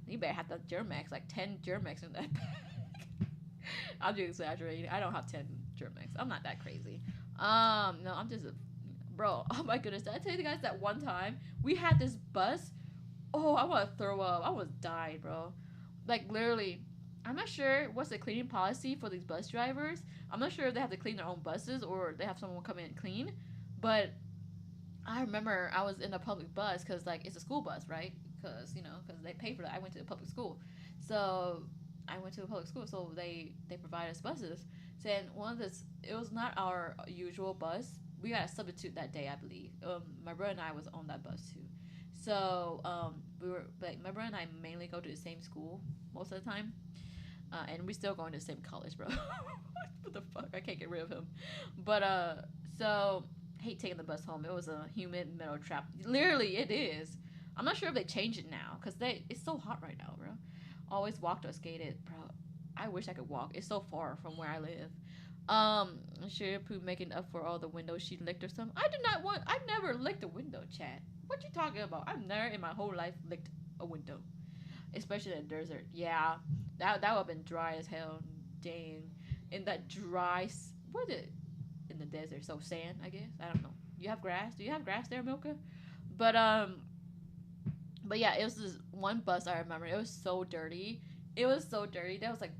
You better have the Germex, like 10 Germex in that bag. I'm just exaggerating. I don't have 10 Germex. I'm not that crazy. No, I'm just bro, oh my goodness. Did I tell you guys that one time we had this bus? Oh, I want to throw up. I almost died, bro. Like, literally, I'm not sure what's the cleaning policy for these bus drivers. I'm not sure if they have to clean their own buses or they have someone come in and clean. But I remember I was in a public bus because, like, it's a school bus, right? Because they pay for that. I went to a public school. So I went to a public school, so they provide us buses. So, and it was not our usual bus. We got a substitute that day, I believe. My brother and I was on that bus too. So we were like, my brother and I mainly go to the same school most of the time, and we still going to the same college, bro. What the fuck? I can't get rid of him. But so hate taking the bus home. It was a humid metal trap. Literally, it is. I'm not sure if they changed it now because it's so hot right now, bro. Always walked or skated, bro. I wish I could walk. It's so far from where I live. Sure, Pooh making up for all the windows she licked or something. I never licked a window, chat. What you talking about? I've never in my whole life licked a window. Especially in the desert. Yeah, that would have been dry as hell. Dang. In that dry, what is it? In the desert, so sand, I guess. I don't know. You have grass? Do you have grass there, Milka? But yeah, it was this one bus I remember. It was so dirty. There was like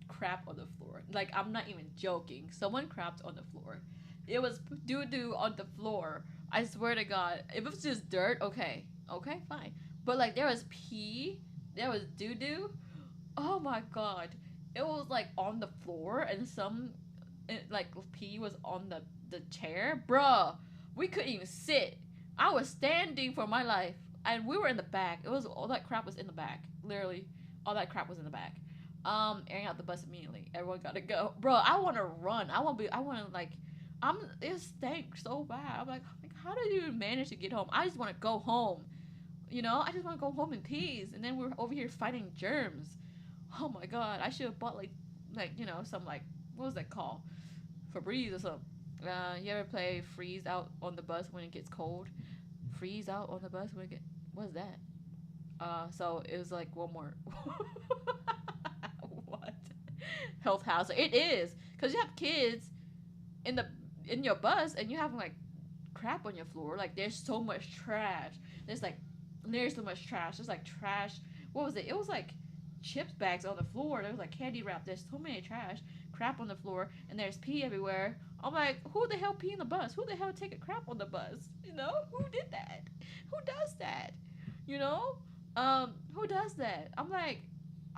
crap on the floor. Like, I'm not even joking. Someone crapped on the floor. It was doo-doo on the floor. I swear to God. If it was just dirt, okay, fine. But, like, there was pee. There was doo-doo. Oh, my God. It was, like, on the floor. And pee was on the chair. Bruh. We couldn't even sit. I was standing for my life. And we were in the back. All that crap was in the back. Literally. All that crap was in the back. Airing out the bus immediately. Everyone gotta go. Bro, I wanna run. It stank so bad. I'm like, how did you manage to get home? I just wanna go home. I just wanna go home in peace. And then we're over here fighting germs. Oh my God. I should have bought some what was that called? Febreze or something. You ever play freeze out on the bus when it gets cold? Freeze out on the bus when it gets, what is that? So it was like one more. What? Health hazard. It is. Because you have kids in your bus and you have like crap on your floor. Like there's so much trash. There's so much trash. There's like trash. What was it? It was like chips bags on the floor. There was like candy wrap. There's so many trash. Crap on the floor. And there's pee everywhere. I'm like, who the hell pee in the bus? Who the hell take a crap on the bus? Who did that? Who does that? Who does that? I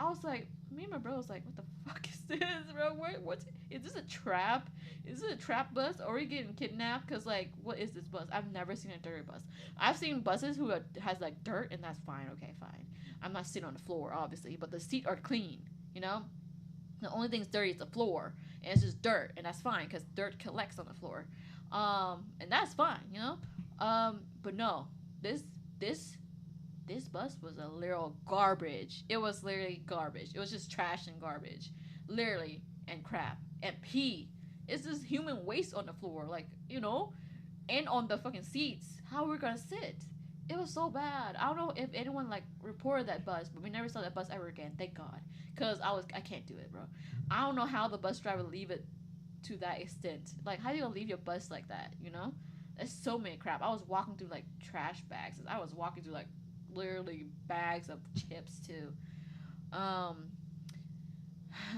was like, me and my bro was like, what the fuck is this, bro? Is this a trap? Is this a trap bus? Or are we getting kidnapped? Because, like, what is this bus? I've never seen a dirty bus. I've seen buses who has, like, dirt, and that's fine. Okay, fine. I'm not sitting on the floor, obviously, but the seats are clean, The only thing's dirty is the floor. and it's just dirt, and that's fine because dirt collects on the floor, and that's fine, you know. But no, this this this bus was a literal garbage. It was literally garbage. It was just trash and garbage, literally, and crap and pee. It's just human waste on the floor, like, you know, and on the fucking seats. How are we gonna sit? It was so bad. I don't know if anyone like reported that bus, but we never saw that bus ever again. Thank God, cause I can't do it, bro. I don't know how the bus driver leave it to that extent. Like, how you gonna leave your bus like that? You know, there's so many crap. I was walking through like trash bags. I was walking through like literally bags of chips too. Um,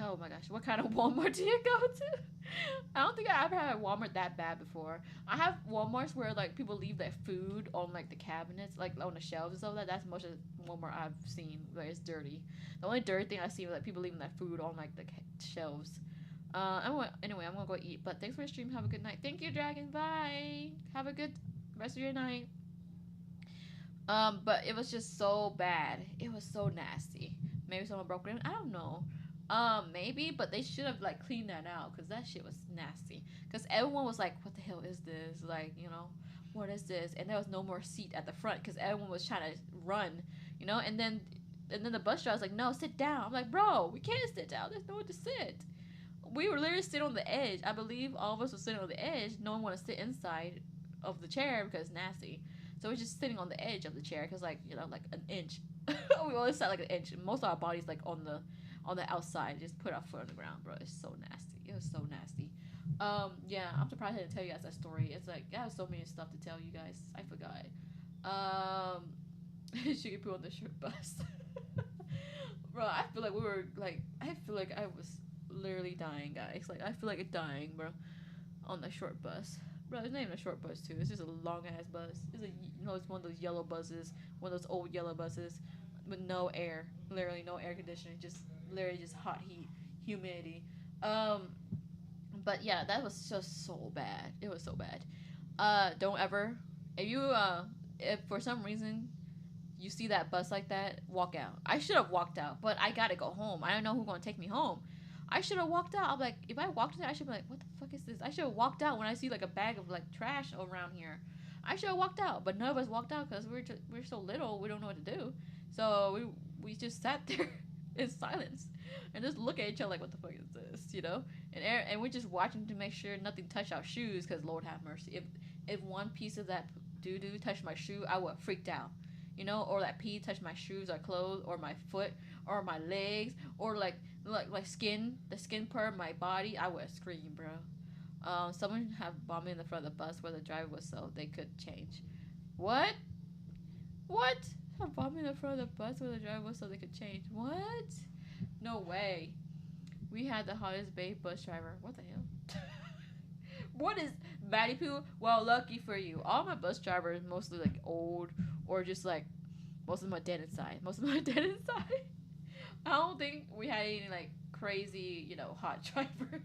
oh my gosh, what kind of Walmart do you go to? I don't think I ever had a Walmart that bad before. I have Walmarts where like people leave their food on like the cabinets, like on the shelves and stuff like that. That's most of the Walmart I've seen where it's dirty. The only dirty thing I've seen is like people leaving their food on like the shelves. Anyway, I'm gonna go eat. But thanks for the stream. Have a good night. Thank you, Dragon. Bye. Have a good rest of your night. But it was just so bad. It was so nasty. Maybe someone broke it. I don't know. Maybe, but they should have like cleaned that out because that shit was nasty. Because everyone was like, "What the hell is this? Like, you know, what is this?" And there was no more seat at the front because everyone was trying to run, you know. And then the bus driver was like, "No, sit down." I'm like, "Bro, we can't sit down. There's nowhere to sit." We were literally sitting on the edge. I believe all of us were sitting on the edge. No one wanted to sit inside of the chair because it's nasty. So we're just sitting on the edge of the chair because, like, you know, like an inch. We always sat like an inch. Most of our bodies like on the outside. Just put our foot on the ground, bro. It's so nasty. It was so nasty. Yeah, I'm surprised I didn't tell you guys that story. It's like I have so many stuff to tell you guys. I forgot. She could put on the short bus. Bro, I feel like we were like I feel like I was literally dying, guys. Like I feel like dying, bro, on the short bus. Bro, it's not even a short bus too. It's just a long ass bus. It's one of those yellow buses, one of those old yellow buses with no air, literally no air conditioning, just literally just hot heat, humidity. But yeah, that was just so bad. It was so bad. Don't ever, if for some reason you see that bus like that, walk out. I should have walked out, but I gotta go home. I don't know who's gonna take me home. I should have walked out. I'm like, if I walked out, I should be like, what the fuck is this? I should have walked out when I see like a bag of like trash around here. I should have walked out, but none of us walked out because we're so little, we don't know what to do. So we just sat there in silence and just look at each other like, what the fuck is this, you know? And we're just watching to make sure nothing touched our shoes because Lord have mercy. If one piece of that doo doo touched my shoe, I would have freaked out. You know, or that pee touched my shoes or clothes or my foot or my legs or like the skin part of my body, I would scream, bro. Someone have vomited in the front of the bus where the driver was so they could change. What? Have vomited in the front of the bus where the driver was so they could change. What? No way. We had the hottest babe bus driver. What the hell? What is Maddie Poo? Well, lucky for you. All my bus drivers mostly like old or just like most of them are dead inside. I don't think we had any like crazy, you know, hot drivers.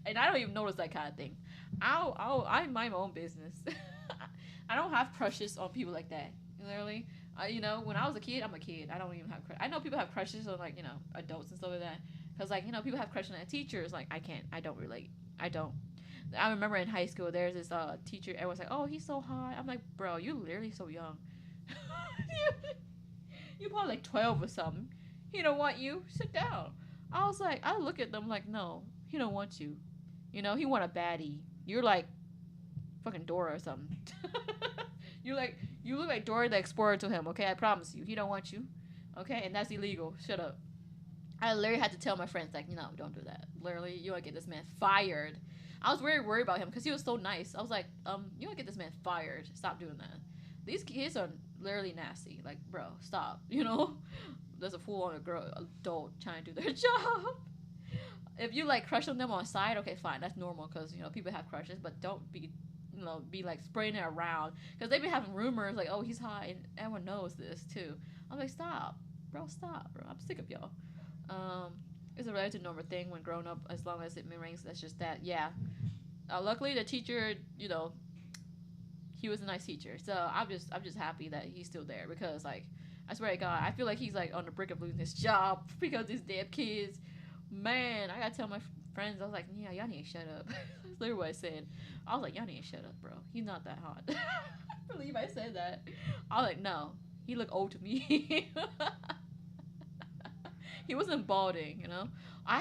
And I don't even notice that kind of thing. I mind my own business. I don't have crushes on people like that. Literally, you know, when I was a kid, I'm a kid. I don't even have I know people have crushes on like, you know, adults and stuff like that. Cause like, you know, people have crushes on teachers. Like I can't. I don't relate. I don't. I remember in high school, there's this teacher. Everyone's like, "Oh, he's so hot." I'm like, "Bro, you're literally so young. You probably like 12 or something. He don't want you. Sit down." I was like, I look at them like, no, he don't want you. You know, he want a baddie. You're like fucking Dora or something. You look like Dora the Explorer to him. Okay, I promise you, he don't want you. Okay, and that's illegal. Shut up. I literally had to tell my friends like, no, don't do that. Literally, you want to get this man fired. I was very worried about him because he was so nice. I was like, you want to get this man fired. Stop doing that. These kids are literally nasty. Like, bro, stop. You know? There's a fool on adult trying to do their job. If you, like, crush on them on the side, okay, fine. That's normal because, you know, people have crushes. But don't be, you know, like, spraying it around. Because they've been having rumors, like, oh, he's hot. And everyone knows this, too. I'm like, stop. Bro, stop, bro. I'm sick of y'all. It's a relative normal thing when growing up, as long as it rings, that's just that. Yeah. Luckily, the teacher, you know, he was a nice teacher. So I'm just happy that he's still there because, like, I swear to God, I feel like he's like on the brink of losing his job because these damn kids. Man, I gotta tell my friends. I was like, yeah, y'all need to shut up. That's literally what I said. I was like, y'all need to shut up, bro. He's not that hot. I believe I said that. I was like, no, he looked old to me. He wasn't balding, you know. I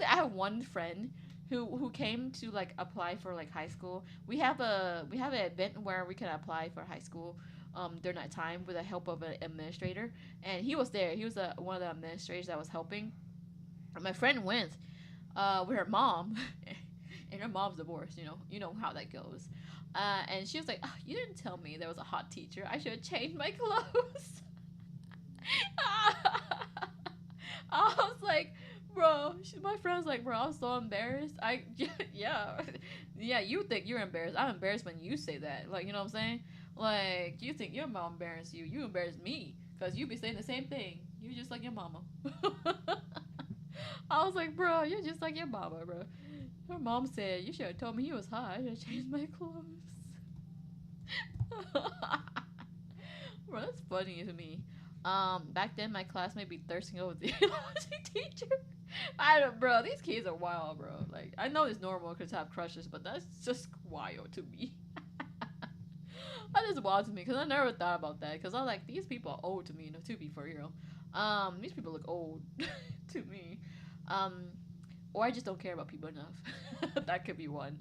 have one friend who came to like apply for like high school. We have an event where we can apply for high school during that time with the help of an administrator, and he was there. He was one of the administrators that was helping. And my friend went with her mom, and her mom's divorced. You know how that goes. And she was like, oh, "You didn't tell me there was a hot teacher. I should have changed my clothes." I was like, bro, my friend was like, bro, I was so embarrassed. Yeah, yeah, you think you're embarrassed. I'm embarrassed when you say that. Like, you know what I'm saying? Like, you think your mom embarrassed you. You embarrass me. Because you be saying the same thing. You just like your mama. I was like, bro, you're just like your mama, bro. Her mom said, you should have told me he was hot. I should have changed my clothes. Bro, that's funny to me. Back then my classmate be thirsting over the biology teacher. I don't, bro. These kids are wild, bro. Like, I know it's normal because have crushes, but that's just wild to me. That is wild to me because I never thought about that. Because I was like, these people are old to me. To be for real. These people look old to me. Or I just don't care about people enough. That could be one.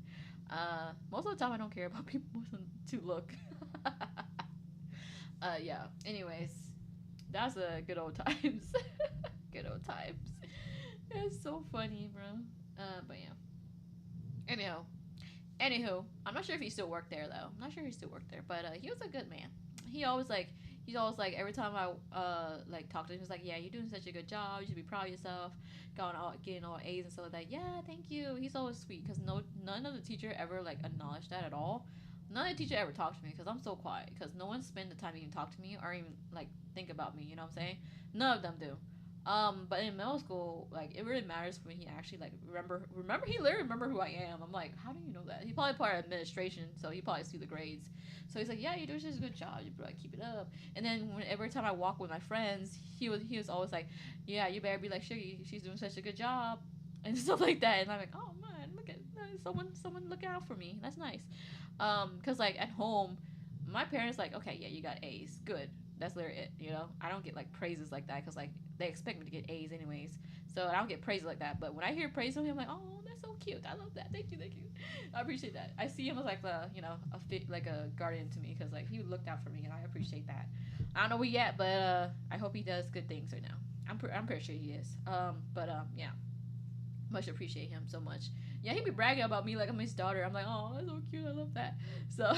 Most of the time I don't care about people to look. Yeah. Anyways, that's a good old times. Good old times. It's so funny, bro. But yeah. Anywho, I'm not sure if he still worked there though. I'm not sure he still worked there, but he was a good man. He always like he's always like every time I like talk to him, he's like, yeah, you're doing such a good job. You should be proud of yourself. Getting all A's and stuff like that. Yeah, thank you. He's always sweet because none of the teacher ever like acknowledged that at all. None of the teacher ever talked to me because I'm so quiet. Because no one spend the time to even talk to me or even like think about me. You know what I'm saying? None of them do. But in middle school, like it really matters when he actually like remember he literally remember who I am. I'm like, how do you know that? He probably part of administration, so he probably see the grades. So he's like, yeah, you do such a good job. You like keep it up. And then every time I walk with my friends, he was always like, yeah, you better be like Shiggy. She's doing such a good job, and stuff like that. And I'm like, oh man, look at someone look out for me. That's nice. Cause like at home, my parents like, okay, yeah, you got A's, good. That's literally it. I don't get like praises like that because like they expect me to get A's anyways. So I don't get praises like that. But when I hear praise from him, I'm like, oh, that's so cute. I love that. Thank you. I appreciate that. I see him as like like a guardian to me because like he looked out for me and I appreciate that. I don't know where yet, but I hope he does good things right now. I'm pretty sure he is. Yeah, much appreciate him so much. Yeah, he be bragging about me like I'm his daughter. I'm like, oh, that's so cute. I love that. So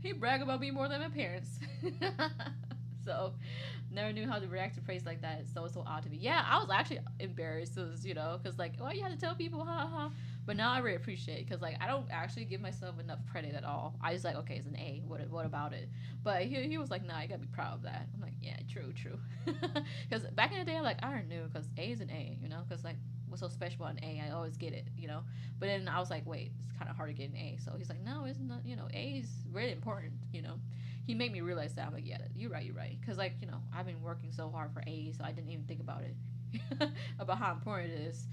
he brag about me more than my parents. So never knew how to react to praise like that. It's so odd to me. Yeah, I was actually embarrassed, because like, well, you had to tell people, ha ha. But now I really appreciate it because like I don't actually give myself enough credit at all. I just like, okay, it's an A. What about it? But he was like, nah, you gotta be proud of that. I'm like, yeah, true. Because back in the day, like I already knew because A is an A, because like what's so special about an A? I always get it. But then I was like, wait, it's kind of hard to get an A. So he's like, no, it's not. A is really important. He made me realize that. I'm like, yeah, you're right. Because like I've been working so hard for A's, so I didn't even think about it, about how important it is.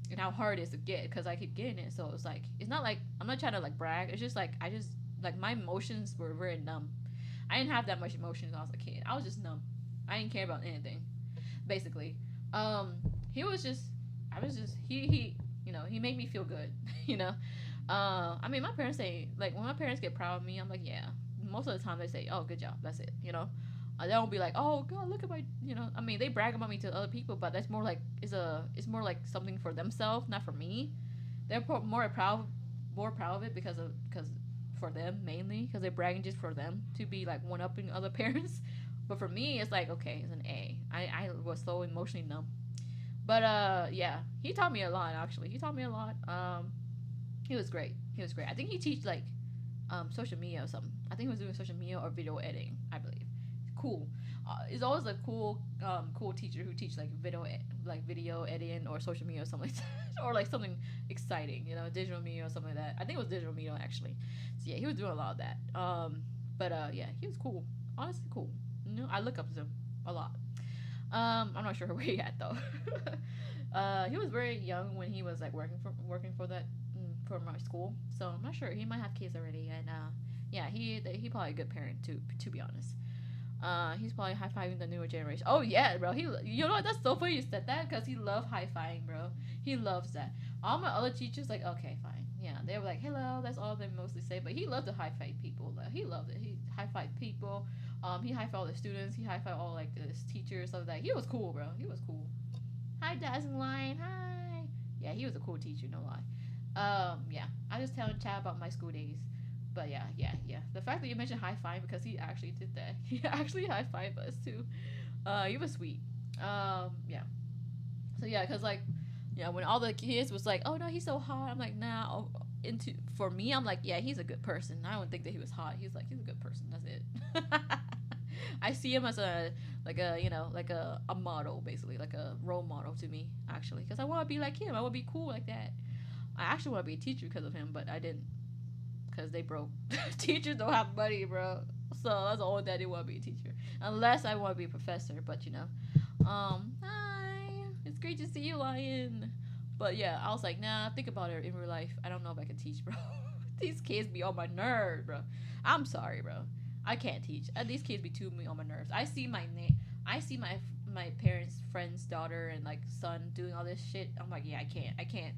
And how hard it is to get because I keep getting it. So it's like it's not like I'm not trying to like brag. It's just like I just like my emotions were very numb. I didn't have that much emotions when I was a kid. I was just numb. I didn't care about anything, basically. He was just I was just he made me feel good. I mean my parents say like when my parents get proud of me, I'm like yeah. Most of the time they say oh good job, that's it. They don't be like, oh god, look at my, I mean, they brag about me to other people, but that's more like it's more like something for themselves, not for me. They're more proud of it because for them mainly, because they're bragging just for them to be like one upping other parents. But for me, it's like okay, it's an A. I was so emotionally numb. But yeah, he taught me a lot actually. He taught me a lot. He was great. I think he teach like social media or something. I think he was doing social media or video editing, I believe. Cool. It's always a cool teacher who teach like video editing or social media or something like that. Or like something exciting, digital media or something like that. I think it was digital media actually. So yeah, he was doing a lot of that. Yeah, he was cool. Honestly cool. I look up to him a lot. I'm not sure where he at though. He was very young when he was like working for that for my school, so I'm not sure. He might have kids already, and yeah, he probably a good parent to be honest. He's probably high fiving the newer generation. Oh yeah, bro. You know what? That's so funny you said that because he loved high fiving, bro. He loves that. All my other teachers like, okay, fine, yeah. They were like, hello. That's all they mostly say. But he loved to high five people. Like, he loved it. He high five people. He high five all the students. He high five all like the teachers, stuff like that. He was cool, bro. He was cool. Hi, Dazzling Lion. Hi. Yeah, he was a cool teacher. No lie. Yeah. I just telling Chad about my school days. But yeah, yeah, yeah. The fact that you mentioned high five because he actually did that. He actually high fived us too. He was sweet. Yeah. So yeah, cause like, yeah, when all the kids was like, "Oh no, he's so hot," I'm like, "Nah." Into for me, I'm like, "Yeah, he's a good person." I don't think that he was hot. He's like, he's a good person. That's it. I see him as a like a like a model basically, like a role model to me actually, because I want to be like him. I want to be cool like that. I actually want to be a teacher because of him, but I didn't because they broke. Teachers don't have money, bro. So that's the only thing I didn't want to be a teacher, unless I want to be a professor. But hi, it's great to see you, Lion. But yeah, I was like, nah. Think about it in real life. I don't know if I can teach, bro. These kids be on my nerves, bro. I'm sorry, bro. I can't teach. These kids be too me on my nerves. I see I see my parents' friend's daughter and like son doing all this shit. I'm like, yeah, I can't.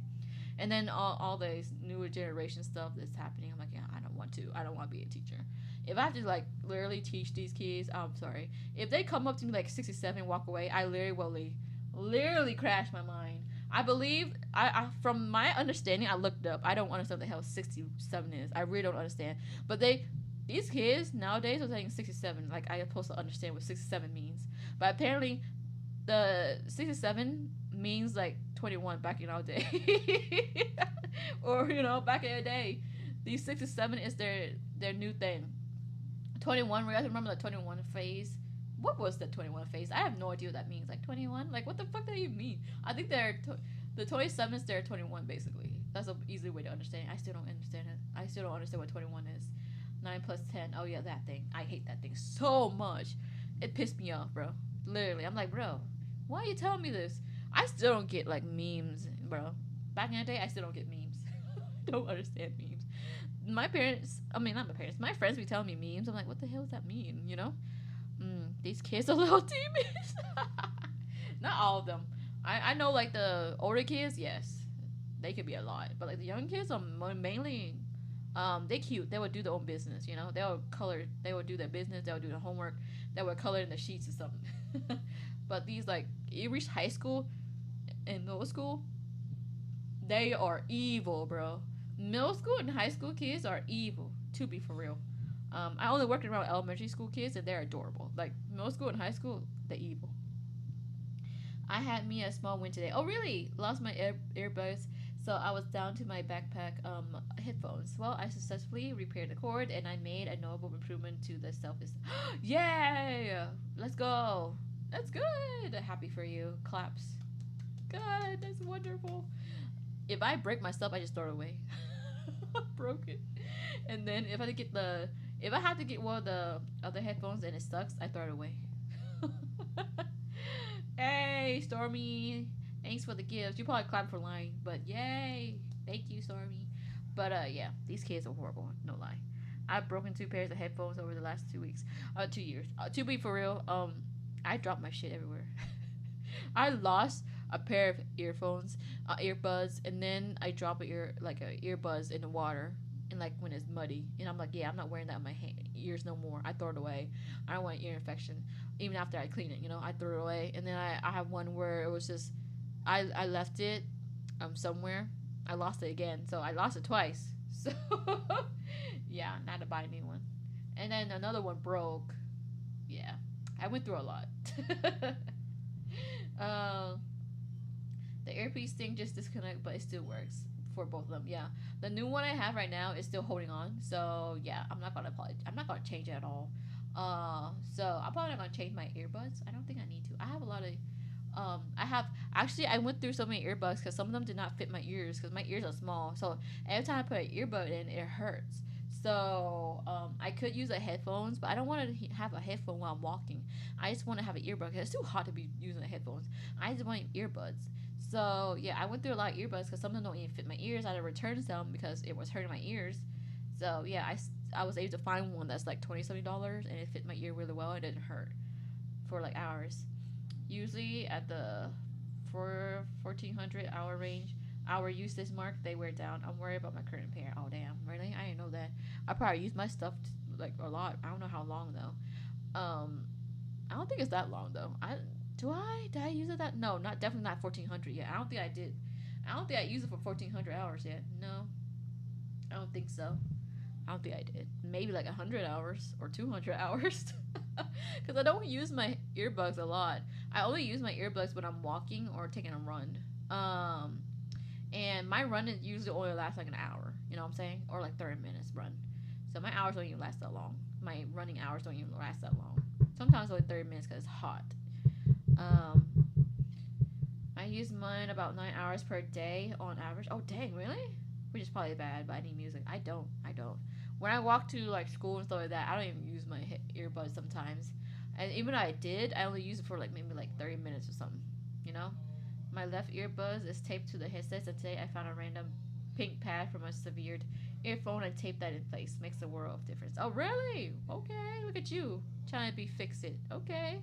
And then all this newer generation stuff that's happening, I'm like, yeah, I don't want to. I don't want to be a teacher. If I have to like literally teach these kids, I'm sorry. If they come up to me like 67 and walk away, I literally will literally crash my mind. I believe I from my understanding, I looked up. I don't understand what the hell 67 is. I really don't understand. But these kids nowadays are saying 67. Like I'm supposed to understand what 67 means. But apparently, the 67 means like 21 back in our day, or back in the day. These 67 is their new thing. 21. We guys remember the 21 phase. What was the 21 phase? I have no idea what that means. Like 21? Like what the fuck do you mean? I think the 27 is their 21 basically. That's an easy way to understand. I still don't understand it. I still don't understand what 21 is. 9 plus 10. Oh yeah, that thing. I hate that thing so much. It pissed me off, bro. Literally, I'm like, bro, why are you telling me this? I still don't get like memes, bro. Back in the day, I still don't get memes. Don't understand memes. My parents, I mean, not my parents, my friends be telling me memes. I'm like, what the hell does that mean? These kids are little demons. Not all of them. I know like the older kids, yes, they could be a lot, but like the young kids are mainly, they cute. They would do their own business. They would color. They would do their business. They would do their homework. They would color in the sheets or something. But these like you reach high school and middle school, they are evil, bro. Middle school and high school kids are evil. To be for real. I only worked around elementary school kids and they're adorable. Like middle school and high school, they're evil. I had me a small win today. Oh really? Lost my earbuds, so I was down to my backpack headphones. Well, I successfully repaired the cord and I made a notable improvement to the selfies. Yay! Let's go. That's good. Happy for you. Claps. Good. That's wonderful. If I break my stuff, I just throw it away. Broke it. And then if I have to get one of the other headphones and it sucks, I throw it away. Hey, Stormy. Thanks for the gifts. You probably clapped for lying, but yay. Thank you, Stormy. But yeah, these kids are horrible. No lie. I've broken 2 pairs of headphones over the last 2 weeks. 2 years. To be for real, I dropped my shit everywhere. I lost a pair of earbuds, and then I drop earbuds in the water, and like when it's muddy, and I'm like, yeah, I'm not wearing that in my ears no more. I throw it away. I don't want ear infection. Even after I clean it, I throw it away. And then I have one where it was just, I left it, somewhere. I lost it again, so I lost it twice. So yeah, not to buy a new one. And then another one broke. Yeah, I went through a lot. The earpiece thing just disconnected, but it still works for both of them. Yeah, the new one I have right now is still holding on. So yeah, I'm not gonna change it at all. So I'm probably not gonna change my earbuds. I don't think I need to. I have a lot of. I went through so many earbuds because some of them did not fit my ears because my ears are small. So every time I put an earbud in, it hurts. So I could use a headphones, but I don't want to have a headphone while I'm walking. I just want to have an earbud. 'Cause it's too hot to be using the headphones. I just want earbuds. So yeah, I went through a lot of earbuds because some of them don't even fit my ears. I had to return some because it was hurting my ears. So yeah, I was able to find one that's like $20 and it fit my ear really well. It didn't hurt for like hours. Usually at the 1400 hour range, hour usage mark, they wear down. I'm worried about my current pair. Oh damn, really? I didn't know that. I probably use my stuff like a lot. I don't know how long though. I don't think it's that long though. Did I use it that? No, not definitely not 1400 yet. I don't think I did. I don't think I used it for 1400 hours yet. No, I don't think so. I don't think I did. Maybe like 100 hours or 200 hours. Because I don't use my earbuds a lot. I only use my earbuds when I'm walking or taking a run. And my run is usually only lasts like an hour. You know what I'm saying? Or like 30 minutes run. So my hours don't even last that long. My running hours don't even last that long. Sometimes only 30 minutes because it's hot. Um, I use mine about 9 hours per day on average. Oh dang, really? Which is probably bad, but I need music. I don't. When I walk to like school and stuff like that, I don't even use my earbuds sometimes. And even though I did, I only use it for like maybe like 30 minutes or something. You know? My left earbud is taped to the headset, and today I found a random pink pad from a severed earphone and taped that in place. Makes a world of difference. Oh really? Okay, look at you. Trying to be fix it. Okay.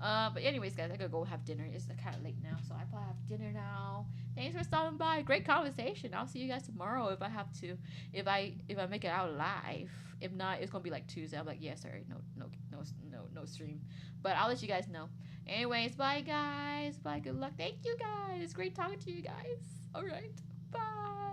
But anyways, guys, I gotta go have dinner. It's kind of late now, so I probably have dinner now. Thanks for stopping by. Great conversation. I'll see you guys tomorrow if I have to. If I make it out alive. If not, it's gonna be like Tuesday. I'm like, yeah, sorry, no stream. But I'll let you guys know. Anyways, bye guys. Bye. Good luck. Thank you guys. It's great talking to you guys. All right. Bye.